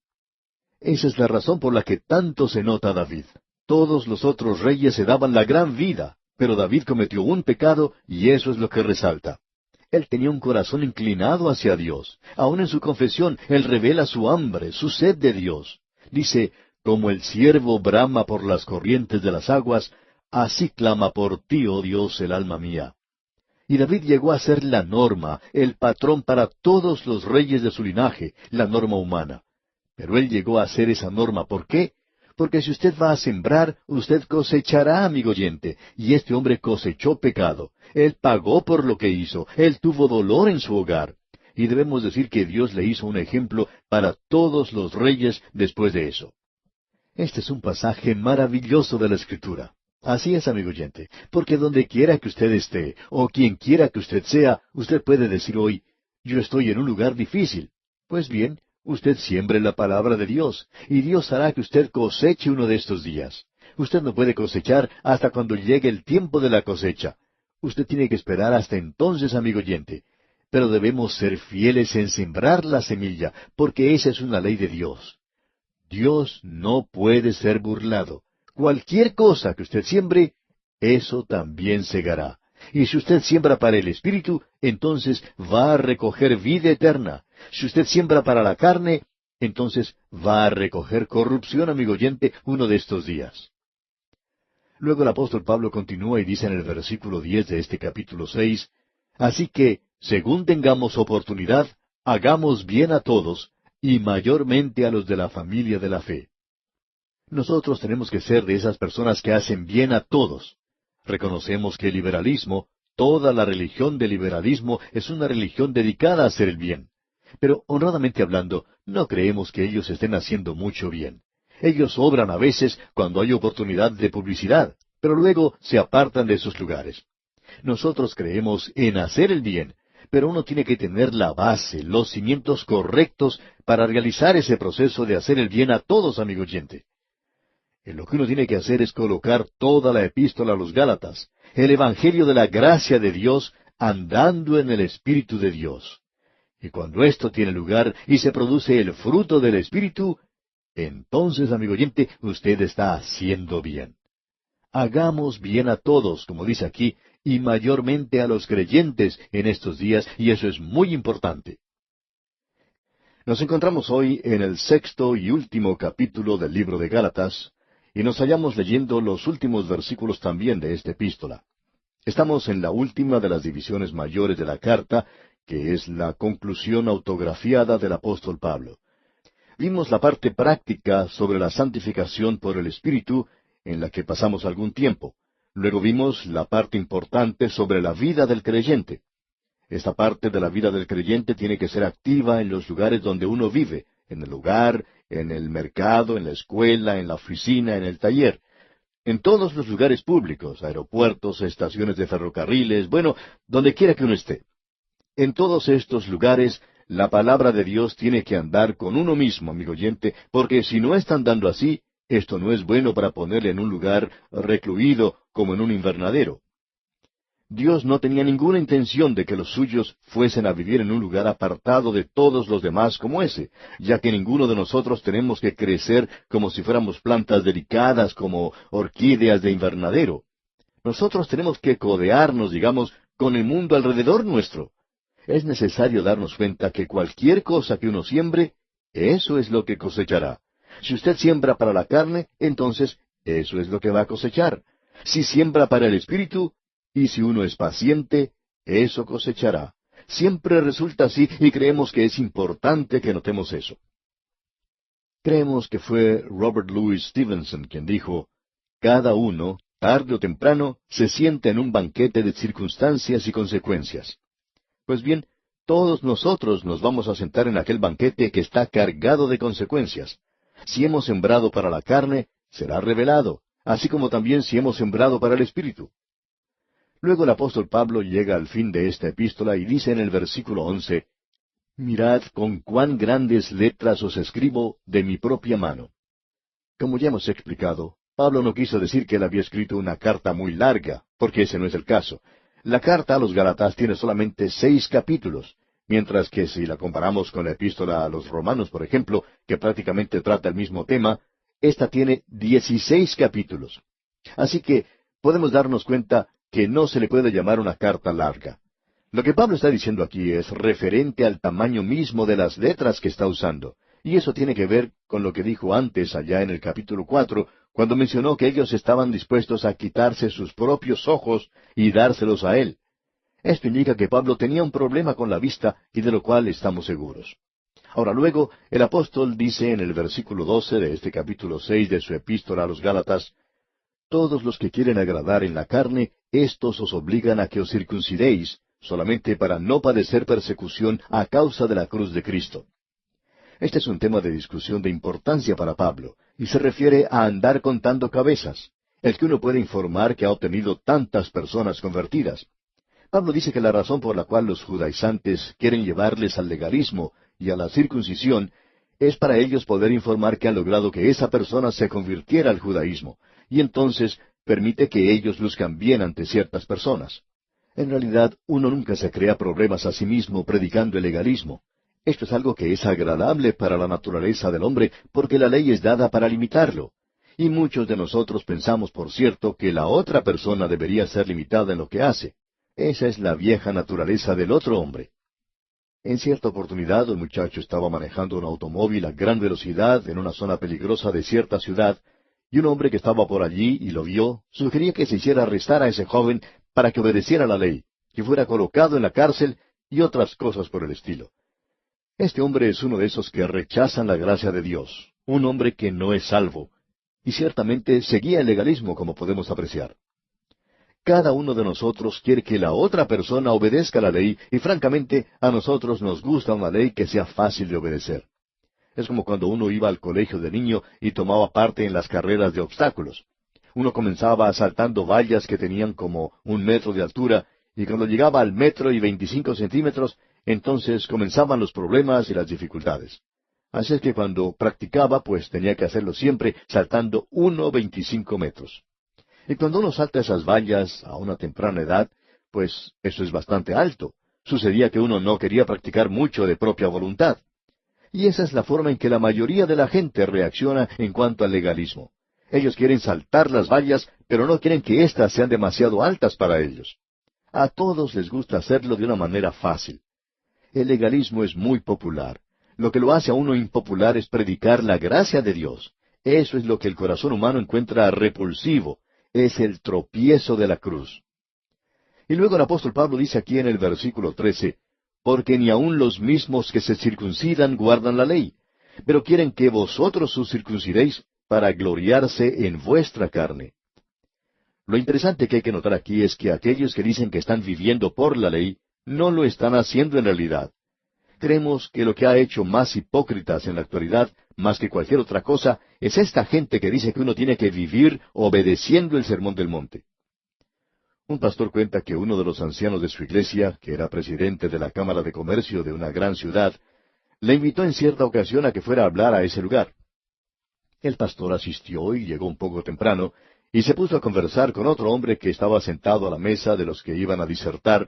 Esa es la razón por la que tanto se nota David. Todos los otros reyes se daban la gran vida, pero David cometió un pecado y eso es lo que resalta. Él tenía un corazón inclinado hacia Dios. Aun en su confesión, él revela su hambre, su sed de Dios. Dice, como el ciervo brama por las corrientes de las aguas, así clama por ti, oh Dios, el alma mía. Y David llegó a ser la norma, el patrón para todos los reyes de su linaje, la norma humana. Pero él llegó a ser esa norma. ¿Por qué? Porque si usted va a sembrar, usted cosechará, amigo oyente. Y este hombre cosechó pecado. Él pagó por lo que hizo. Él tuvo dolor en su hogar. Y debemos decir que Dios le hizo un ejemplo para todos los reyes después de eso. Este es un pasaje maravilloso de la Escritura. Así es, amigo oyente, porque donde quiera que usted esté, o quien quiera que usted sea, usted puede decir hoy, yo estoy en un lugar difícil. Pues bien, usted siembre la palabra de Dios, y Dios hará que usted coseche uno de estos días. Usted no puede cosechar hasta cuando llegue el tiempo de la cosecha. Usted tiene que esperar hasta entonces, amigo oyente. Pero debemos ser fieles en sembrar la semilla, porque esa es una ley de Dios. Dios no puede ser burlado. Cualquier cosa que usted siembre, eso también segará. Y si usted siembra para el Espíritu, entonces va a recoger vida eterna. Si usted siembra para la carne, entonces va a recoger corrupción, amigo oyente, uno de estos días. Luego el apóstol Pablo continúa y dice en el versículo 10 de este capítulo 6, así que, según tengamos oportunidad, hagamos bien a todos, y mayormente a los de la familia de la fe. Nosotros tenemos que ser de esas personas que hacen bien a todos. Reconocemos que el liberalismo, toda la religión del liberalismo, es una religión dedicada a hacer el bien. Pero, honradamente hablando, no creemos que ellos estén haciendo mucho bien. Ellos obran a veces cuando hay oportunidad de publicidad, pero luego se apartan de esos lugares. Nosotros creemos en hacer el bien, pero uno tiene que tener la base, los cimientos correctos para realizar ese proceso de hacer el bien a todos, amigo oyente. Lo que uno tiene que hacer es colocar toda la epístola a los Gálatas, el Evangelio de la gracia de Dios, andando en el Espíritu de Dios. Y cuando esto tiene lugar y se produce el fruto del Espíritu, entonces, amigo oyente, usted está haciendo bien. Hagamos bien a todos, como dice aquí, y mayormente a los creyentes en estos días, y eso es muy importante. Nos encontramos hoy en el 6º y último capítulo del libro de Gálatas, y nos hallamos leyendo los últimos versículos también de esta epístola. Estamos en la última de las divisiones mayores de la carta, que es la conclusión autografiada del apóstol Pablo. Vimos la parte práctica sobre la santificación por el Espíritu, en la que pasamos algún tiempo. Luego vimos la parte importante sobre la vida del creyente. Esta parte de la vida del creyente tiene que ser activa en los lugares donde uno vive, en el hogar, en el mercado, en la escuela, en la oficina, en el taller, en todos los lugares públicos, aeropuertos, estaciones de ferrocarriles, bueno, donde quiera que uno esté. En todos estos lugares, la palabra de Dios tiene que andar con uno mismo, amigo oyente, porque si no está andando así, esto no es bueno para ponerle en un lugar recluido como en un invernadero. Dios no tenía ninguna intención de que los suyos fuesen a vivir en un lugar apartado de todos los demás como ese, ya que ninguno de nosotros tenemos que crecer como si fuéramos plantas delicadas como orquídeas de invernadero. Nosotros tenemos que codearnos, digamos, con el mundo alrededor nuestro. Es necesario darnos cuenta que cualquier cosa que uno siembre, eso es lo que cosechará. Si usted siembra para la carne, entonces eso es lo que va a cosechar. Si siembra para el Espíritu, y si uno es paciente, eso cosechará. Siempre resulta así y creemos que es importante que notemos eso. Creemos que fue Robert Louis Stevenson quien dijo, cada uno, tarde o temprano, se sienta en un banquete de circunstancias y consecuencias. Pues bien, todos nosotros nos vamos a sentar en aquel banquete que está cargado de consecuencias. Si hemos sembrado para la carne, será revelado, así como también si hemos sembrado para el Espíritu. Luego el apóstol Pablo llega al fin de esta epístola y dice en el versículo 11, mirad con cuán grandes letras os escribo de mi propia mano. Como ya hemos explicado, Pablo no quiso decir que él había escrito una carta muy larga, porque ese no es el caso. La carta a los Gálatas tiene solamente 6 capítulos, mientras que si la comparamos con la epístola a los Romanos, por ejemplo, que prácticamente trata el mismo tema, esta tiene 16 capítulos. Así que podemos darnos cuenta que no se le puede llamar una carta larga. Lo que Pablo está diciendo aquí es referente al tamaño mismo de las letras que está usando, y eso tiene que ver con lo que dijo antes allá en el capítulo 4, cuando mencionó que ellos estaban dispuestos a quitarse sus propios ojos y dárselos a él. Esto indica que Pablo tenía un problema con la vista y de lo cual estamos seguros. Ahora luego, el apóstol dice en el versículo 12 de este capítulo 6 de su epístola a los Gálatas, todos los que quieren agradar en la carne, éstos os obligan a que os circuncidéis, solamente para no padecer persecución a causa de la cruz de Cristo. Este es un tema de discusión de importancia para Pablo, y se refiere a andar contando cabezas, el que uno puede informar que ha obtenido tantas personas convertidas. Pablo dice que la razón por la cual los judaizantes quieren llevarles al legalismo y a la circuncisión es para ellos poder informar que han logrado que esa persona se convirtiera al judaísmo, y entonces permite que ellos luzcan bien ante ciertas personas. En realidad, uno nunca se crea problemas a sí mismo predicando el legalismo. Esto es algo que es agradable para la naturaleza del hombre porque la ley es dada para limitarlo. Y muchos de nosotros pensamos, por cierto, que la otra persona debería ser limitada en lo que hace. Esa es la vieja naturaleza del otro hombre. En cierta oportunidad, un muchacho estaba manejando un automóvil a gran velocidad en una zona peligrosa de cierta ciudad, y un hombre que estaba por allí y lo vio, sugería que se hiciera arrestar a ese joven para que obedeciera la ley, que fuera colocado en la cárcel y otras cosas por el estilo. Este hombre es uno de esos que rechazan la gracia de Dios, un hombre que no es salvo, y ciertamente seguía el legalismo, como podemos apreciar. Cada uno de nosotros quiere que la otra persona obedezca la ley, y francamente a nosotros nos gusta una ley que sea fácil de obedecer. Es como cuando uno iba al colegio de niño y tomaba parte en las carreras de obstáculos. Uno comenzaba saltando vallas que tenían como 1 metro de altura, y cuando llegaba al 1 metro y 25 centímetros, entonces comenzaban los problemas y las dificultades. Así es que cuando practicaba, pues tenía que hacerlo siempre saltando 1,25 metros. Y cuando uno salta esas vallas a una temprana edad, pues eso es bastante alto. Sucedía que uno no quería practicar mucho de propia voluntad. Y esa es la forma en que la mayoría de la gente reacciona en cuanto al legalismo. Ellos quieren saltar las vallas, pero no quieren que éstas sean demasiado altas para ellos. A todos les gusta hacerlo de una manera fácil. El legalismo es muy popular. Lo que lo hace a uno impopular es predicar la gracia de Dios. Eso es lo que el corazón humano encuentra repulsivo. Es el tropiezo de la cruz. Y luego el apóstol Pablo dice aquí en el versículo 13, porque ni aun los mismos que se circuncidan guardan la ley, pero quieren que vosotros os circuncidéis para gloriarse en vuestra carne. Lo interesante que hay que notar aquí es que aquellos que dicen que están viviendo por la ley, no lo están haciendo en realidad. Creemos que lo que ha hecho más hipócritas en la actualidad, más que cualquier otra cosa, es esta gente que dice que uno tiene que vivir obedeciendo el Sermón del Monte. Un pastor cuenta que uno de los ancianos de su iglesia, que era presidente de la Cámara de Comercio de una gran ciudad, le invitó en cierta ocasión a que fuera a hablar a ese lugar. El pastor asistió y llegó un poco temprano, y se puso a conversar con otro hombre que estaba sentado a la mesa de los que iban a disertar,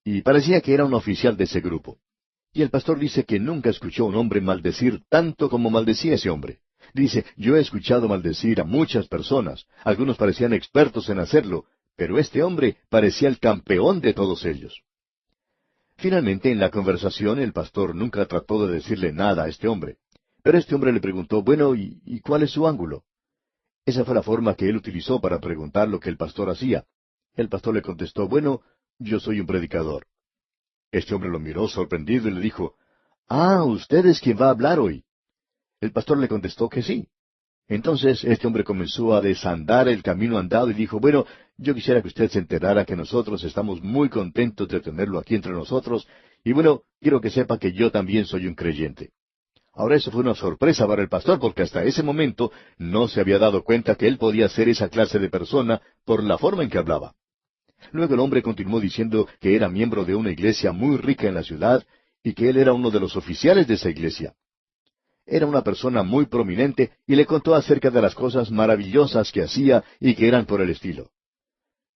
y parecía que era un oficial de ese grupo. Y el pastor dice que nunca escuchó a un hombre maldecir tanto como maldecía ese hombre. Dice, yo he escuchado maldecir a muchas personas, algunos parecían expertos en hacerlo, pero este hombre parecía el campeón de todos ellos. Finalmente, en la conversación, el pastor nunca trató de decirle nada a este hombre. Pero este hombre le preguntó, bueno, ¿y cuál es su ángulo? Esa fue la forma que él utilizó para preguntar lo que el pastor hacía. El pastor le contestó, bueno, yo soy un predicador. Este hombre lo miró sorprendido y le dijo, usted es quien va a hablar hoy. El pastor le contestó que sí. Entonces este hombre comenzó a desandar el camino andado y dijo, bueno, yo quisiera que usted se enterara que nosotros estamos muy contentos de tenerlo aquí entre nosotros, y bueno, quiero que sepa que yo también soy un creyente. Ahora eso fue una sorpresa para el pastor, porque hasta ese momento no se había dado cuenta que él podía ser esa clase de persona por la forma en que hablaba. Luego el hombre continuó diciendo que era miembro de una iglesia muy rica en la ciudad y que él era uno de los oficiales de esa iglesia. Era una persona muy prominente y le contó acerca de las cosas maravillosas que hacía y que eran por el estilo.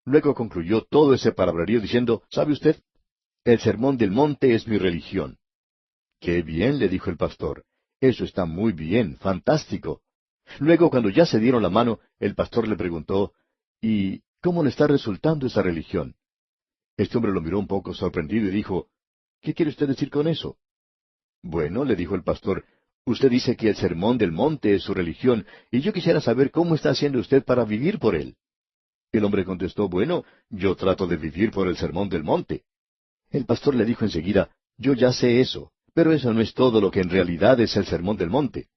Luego concluyó todo ese palabrerío diciendo, ¿sabe usted? El Sermón del Monte es mi religión. Qué bien, le dijo el pastor. Eso está muy bien, fantástico. Luego, cuando ya se dieron la mano, el pastor le preguntó, ¿y cómo le está resultando esa religión? Este hombre lo miró un poco sorprendido y dijo, ¿qué quiere usted decir con eso? Bueno, le dijo el pastor, usted dice que el Sermón del Monte es su religión, y yo quisiera saber cómo está haciendo usted para vivir por él. El hombre contestó, bueno, yo trato de vivir por el Sermón del Monte. El pastor le dijo enseguida, yo ya sé eso, pero eso no es todo lo que en realidad es el Sermón del Monte.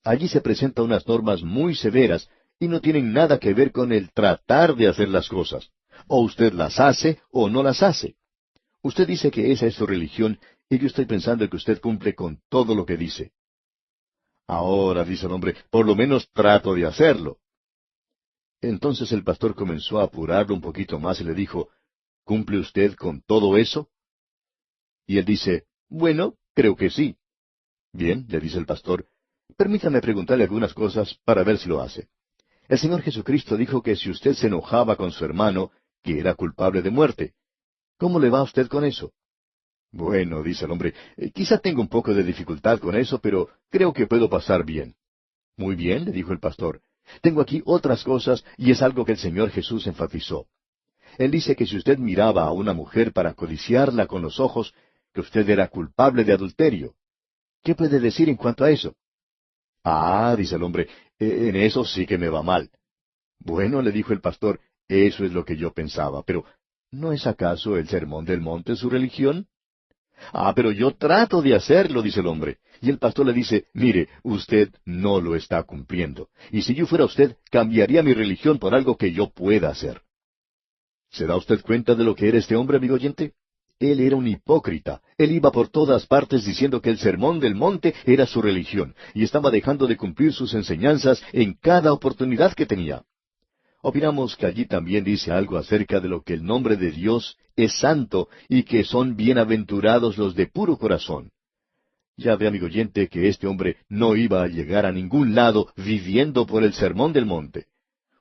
Allí se presentan unas normas muy severas y no tienen nada que ver con el tratar de hacer las cosas. O usted las hace o no las hace. Usted dice que esa es su religión y yo estoy pensando que usted cumple con todo lo que dice. Ahora, dice el hombre, por lo menos trato de hacerlo. Entonces el pastor comenzó a apurarlo un poquito más y le dijo, ¿cumple usted con todo eso? Y él dice, bueno, creo que sí. Bien, le dice el pastor, permítame preguntarle algunas cosas para ver si lo hace. El Señor Jesucristo dijo que si usted se enojaba con su hermano, que era culpable de muerte. ¿Cómo le va a usted con eso? Bueno, dice el hombre, quizá tenga un poco de dificultad con eso, pero creo que puedo pasar bien. Muy bien, le dijo el pastor. Tengo aquí otras cosas y es algo que el Señor Jesús enfatizó. Él dice que si usted miraba a una mujer para codiciarla con los ojos, que usted era culpable de adulterio. ¿Qué puede decir en cuanto a eso? Dice el hombre, en eso sí que me va mal. Bueno, le dijo el pastor, eso es lo que yo pensaba, pero ¿no es acaso el Sermón del Monte su religión? Ah, pero yo trato de hacerlo, dice el hombre. Y el pastor le dice, mire, usted no lo está cumpliendo. Y si yo fuera usted, cambiaría mi religión por algo que yo pueda hacer. ¿Se da usted cuenta de lo que era este hombre, amigo oyente? Él era un hipócrita. Él iba por todas partes diciendo que el sermón del monte era su religión, y estaba dejando de cumplir sus enseñanzas en cada oportunidad que tenía. Opinamos que allí también dice algo acerca de lo que el nombre de Dios es santo y que son bienaventurados los de puro corazón. Ya ve, amigo oyente, que este hombre no iba a llegar a ningún lado viviendo por el sermón del monte.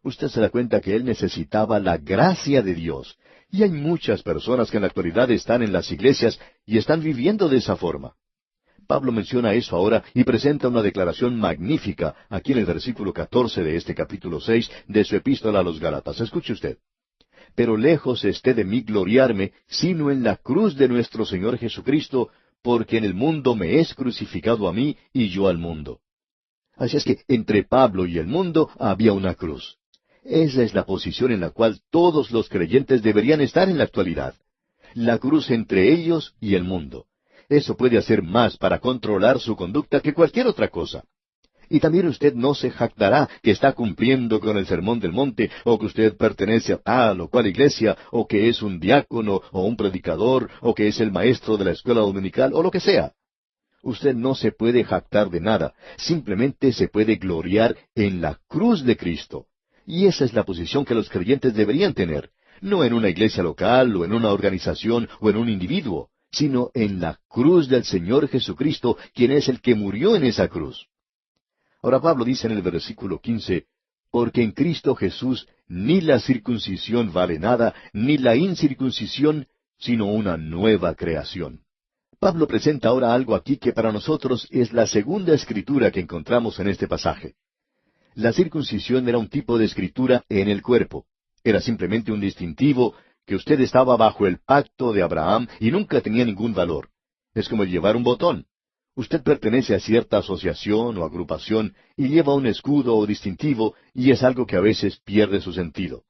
Usted se da cuenta que él necesitaba la gracia de Dios. Y hay muchas personas que en la actualidad están en las iglesias y están viviendo de esa forma. Pablo menciona eso ahora y presenta una declaración magnífica aquí en el versículo 14 de este capítulo 6 de su epístola a los Gálatas. Escuche usted. Pero lejos esté de mí gloriarme, sino en la cruz de nuestro Señor Jesucristo, porque en el mundo me es crucificado a mí y yo al mundo. Así es que entre Pablo y el mundo había una cruz. Esa es la posición en la cual todos los creyentes deberían estar en la actualidad. La cruz entre ellos y el mundo. Eso puede hacer más para controlar su conducta que cualquier otra cosa. Y también usted no se jactará que está cumpliendo con el sermón del monte, o que usted pertenece a tal o cual iglesia, o que es un diácono, o un predicador, o que es el maestro de la escuela dominical, o lo que sea. Usted no se puede jactar de nada, simplemente se puede gloriar en la cruz de Cristo. Y esa es la posición que los creyentes deberían tener, no en una iglesia local, o en una organización, o en un individuo, sino en la cruz del Señor Jesucristo, quien es el que murió en esa cruz. Ahora Pablo dice en el versículo 15, porque en Cristo Jesús ni la circuncisión vale nada, ni la incircuncisión, sino una nueva creación. Pablo presenta ahora algo aquí que para nosotros es la segunda escritura que encontramos en este pasaje. La circuncisión era un tipo de escritura en el cuerpo. Era simplemente un distintivo que usted estaba bajo el pacto de Abraham y nunca tenía ningún valor. Es como llevar un botón. Usted pertenece a cierta asociación o agrupación y lleva un escudo o distintivo y es algo que a veces pierde su sentido.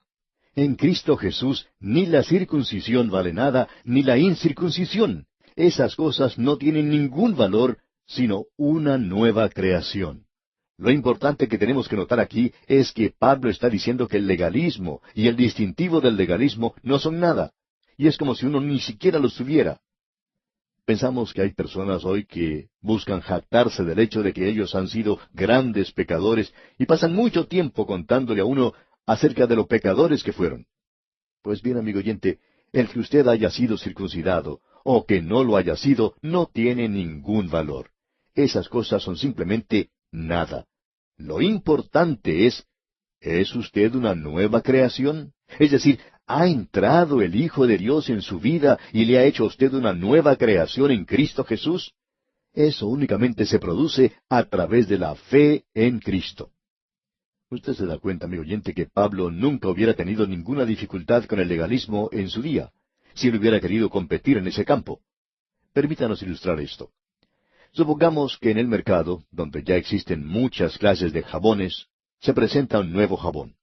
En Cristo Jesús ni la circuncisión vale nada, ni la incircuncisión. Esas cosas no tienen ningún valor, sino una nueva creación. Lo importante que tenemos que notar aquí es que Pablo está diciendo que el legalismo y el distintivo del legalismo no son nada, y es como si uno ni siquiera los tuviera. Pensamos que hay personas hoy que buscan jactarse del hecho de que ellos han sido grandes pecadores y pasan mucho tiempo contándole a uno acerca de lo pecadores que fueron. Pues bien, amigo oyente, el que usted haya sido circuncidado o que no lo haya sido no tiene ningún valor. Esas cosas son simplemente nada. Lo importante ¿es usted una nueva creación? Es decir, ¿ha entrado el Hijo de Dios en su vida y le ha hecho a usted una nueva creación en Cristo Jesús? Eso únicamente se produce a través de la fe en Cristo. Usted se da cuenta, amigo oyente, que Pablo nunca hubiera tenido ninguna dificultad con el legalismo en su día, si él hubiera querido competir en ese campo. Permítanos ilustrar esto. Supongamos que en el mercado, donde ya existen muchas clases de jabones, se presenta un nuevo jabón.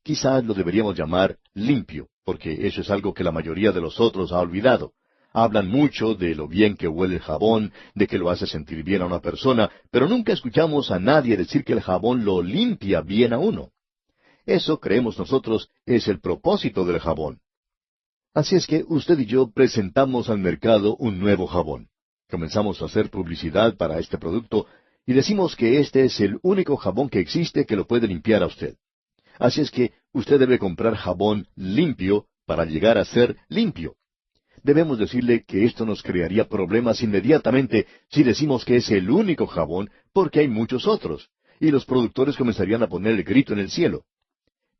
Quizás lo deberíamos llamar limpio, porque eso es algo que la mayoría de los otros ha olvidado. Hablan mucho de lo bien que huele el jabón, de que lo hace sentir bien a una persona, pero nunca escuchamos a nadie decir que el jabón lo limpia bien a uno. Eso, creemos nosotros, es el propósito del jabón. Así es que usted y yo presentamos al mercado un nuevo jabón. Comenzamos a hacer publicidad para este producto y decimos que este es el único jabón que existe que lo puede limpiar a usted. Así es que usted debe comprar jabón limpio para llegar a ser limpio. Debemos decirle que esto nos crearía problemas inmediatamente si decimos que es el único jabón, porque hay muchos otros, y los productores comenzarían a poner el grito en el cielo.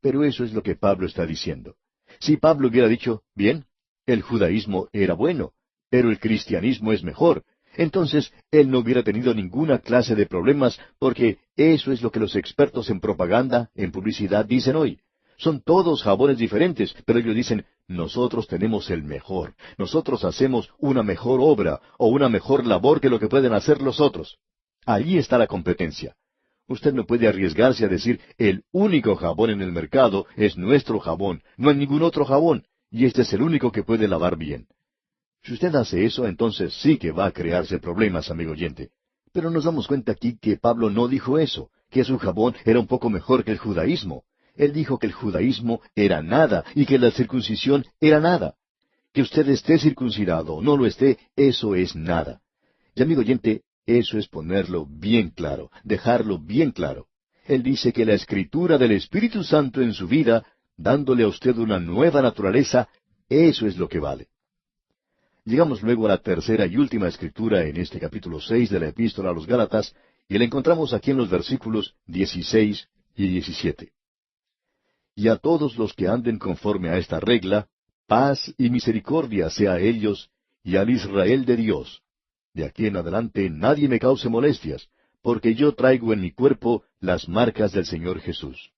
Pero eso es lo que Pablo está diciendo. Si Pablo hubiera dicho, bien, el judaísmo era bueno, pero el cristianismo es mejor, entonces él no hubiera tenido ninguna clase de problemas, porque eso es lo que los expertos en propaganda, en publicidad, dicen hoy. Son todos jabones diferentes, pero ellos dicen, nosotros tenemos el mejor, nosotros hacemos una mejor obra o una mejor labor que lo que pueden hacer los otros. Allí está la competencia. Usted no puede arriesgarse a decir, el único jabón en el mercado es nuestro jabón, no hay ningún otro jabón, y este es el único que puede lavar bien. Si usted hace eso, entonces sí que va a crearse problemas, amigo oyente. Pero nos damos cuenta aquí que Pablo no dijo eso, que su jabón era un poco mejor que el judaísmo. Él dijo que el judaísmo era nada y que la circuncisión era nada. Que usted esté circuncidado o no lo esté, eso es nada. Y amigo oyente, eso es ponerlo bien claro, dejarlo bien claro. Él dice que la escritura del Espíritu Santo en su vida, dándole a usted una nueva naturaleza, eso es lo que vale. Llegamos luego a la tercera y última escritura en este capítulo 6 de la Epístola a los Gálatas, y la encontramos aquí en los versículos 16 y 17. Y a todos los que anden conforme a esta regla, paz y misericordia sea a ellos y al Israel de Dios. De aquí en adelante nadie me cause molestias, porque yo traigo en mi cuerpo las marcas del Señor Jesús.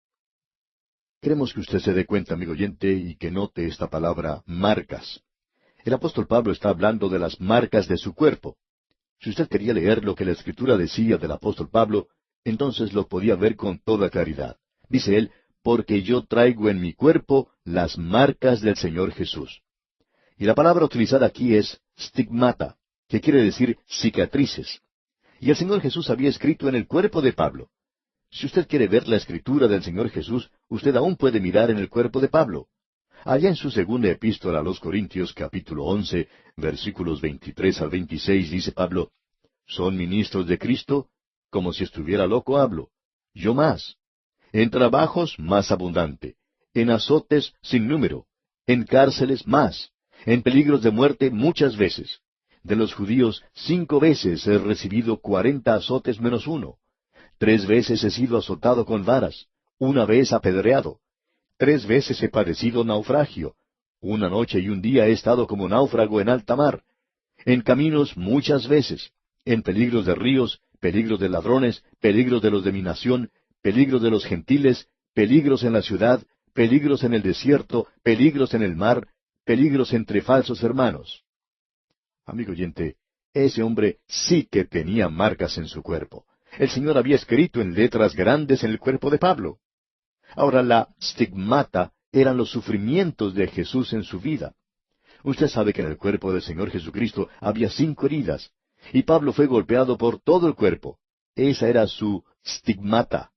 Queremos que usted se dé cuenta, amigo oyente, y que note esta palabra marcas. El apóstol Pablo está hablando de las marcas de su cuerpo. Si usted quería leer lo que la Escritura decía del apóstol Pablo, entonces lo podía ver con toda claridad. Dice él, porque yo traigo en mi cuerpo las marcas del Señor Jesús. Y la palabra utilizada aquí es stigmata, que quiere decir cicatrices. Y el Señor Jesús había escrito en el cuerpo de Pablo. Si usted quiere ver la escritura del Señor Jesús, usted aún puede mirar en el cuerpo de Pablo. Allá en su segunda epístola a los Corintios, capítulo 11, versículos 23 al 26, dice Pablo, ¿son ministros de Cristo? Como si estuviera loco hablo. Yo más. En trabajos más abundante. En azotes sin número. En cárceles más. En peligros de muerte muchas veces. De los judíos 5 veces he recibido 40 azotes menos uno. 3 veces he sido azotado con varas. 1 vez apedreado. 3 veces he padecido naufragio. 1 noche y 1 día he estado como náufrago en alta mar. En caminos muchas veces. En peligros de ríos, peligros de ladrones, peligros de los de mi nación, peligros de los gentiles, peligros en la ciudad, peligros en el desierto, peligros en el mar, peligros entre falsos hermanos. Amigo oyente, ese hombre sí que tenía marcas en su cuerpo. El Señor había escrito en letras grandes en el cuerpo de Pablo. Ahora la stigmata eran los sufrimientos de Jesús en su vida. Usted sabe que en el cuerpo del Señor Jesucristo había 5 heridas, y Pablo fue golpeado por todo el cuerpo. Esa era su stigmata.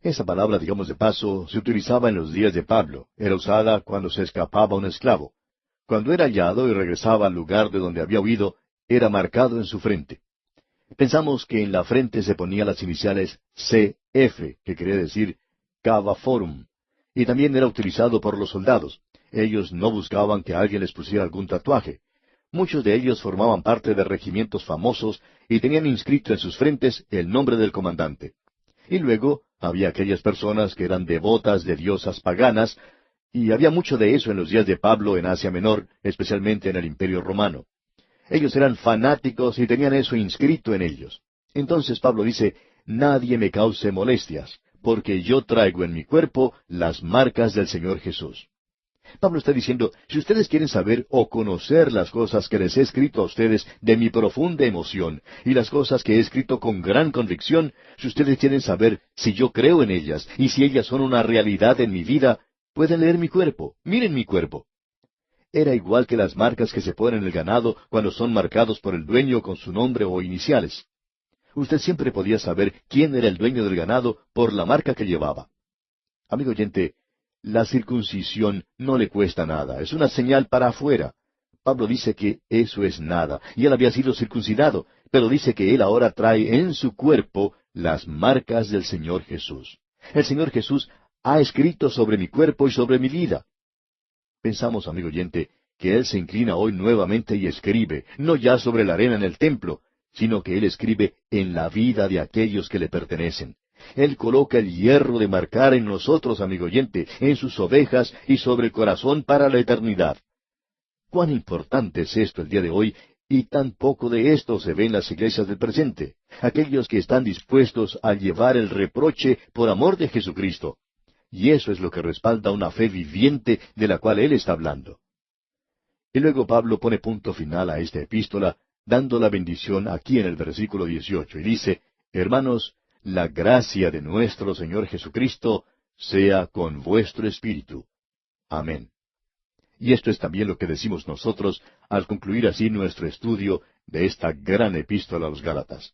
Esa palabra, digamos de paso, se utilizaba en los días de Pablo. Era usada cuando se escapaba un esclavo. Cuando era hallado y regresaba al lugar de donde había huido, era marcado en su frente. Pensamos que en la frente se ponían las iniciales CF, que quería decir Cava Forum, y también era utilizado por los soldados. Ellos no buscaban que alguien les pusiera algún tatuaje. Muchos de ellos formaban parte de regimientos famosos y tenían inscrito en sus frentes el nombre del comandante. Y luego había aquellas personas que eran devotas de diosas paganas, y había mucho de eso en los días de Pablo en Asia Menor, especialmente en el Imperio Romano. Ellos eran fanáticos y tenían eso inscrito en ellos. Entonces Pablo dice, nadie me cause molestias, porque yo traigo en mi cuerpo las marcas del Señor Jesús. Pablo está diciendo, si ustedes quieren saber o conocer las cosas que les he escrito a ustedes de mi profunda emoción, y las cosas que he escrito con gran convicción, si ustedes quieren saber si yo creo en ellas, y si ellas son una realidad en mi vida, pueden leer mi cuerpo, miren mi cuerpo. Era igual que las marcas que se ponen en el ganado cuando son marcados por el dueño con su nombre o iniciales. Usted siempre podía saber quién era el dueño del ganado por la marca que llevaba. Amigo oyente, la circuncisión no le cuesta nada, es una señal para afuera. Pablo dice que eso es nada, y él había sido circuncidado, pero dice que él ahora trae en su cuerpo las marcas del Señor Jesús. El Señor Jesús ha escrito sobre mi cuerpo y sobre mi vida. Pensamos, amigo oyente, que Él se inclina hoy nuevamente y escribe, no ya sobre la arena en el templo, sino que Él escribe en la vida de aquellos que le pertenecen. Él coloca el hierro de marcar en nosotros, amigo oyente, en sus ovejas y sobre el corazón para la eternidad. Cuán importante es esto el día de hoy, y tan poco de esto se ve en las iglesias del presente. Aquellos que están dispuestos a llevar el reproche por amor de Jesucristo. Y eso es lo que respalda una fe viviente de la cual él está hablando. Y luego Pablo pone punto final a esta epístola, dando la bendición aquí en el versículo 18, y dice, Hermanos, la gracia de nuestro Señor Jesucristo sea con vuestro espíritu. Amén. Y esto es también lo que decimos nosotros al concluir así nuestro estudio de esta gran epístola a los Gálatas.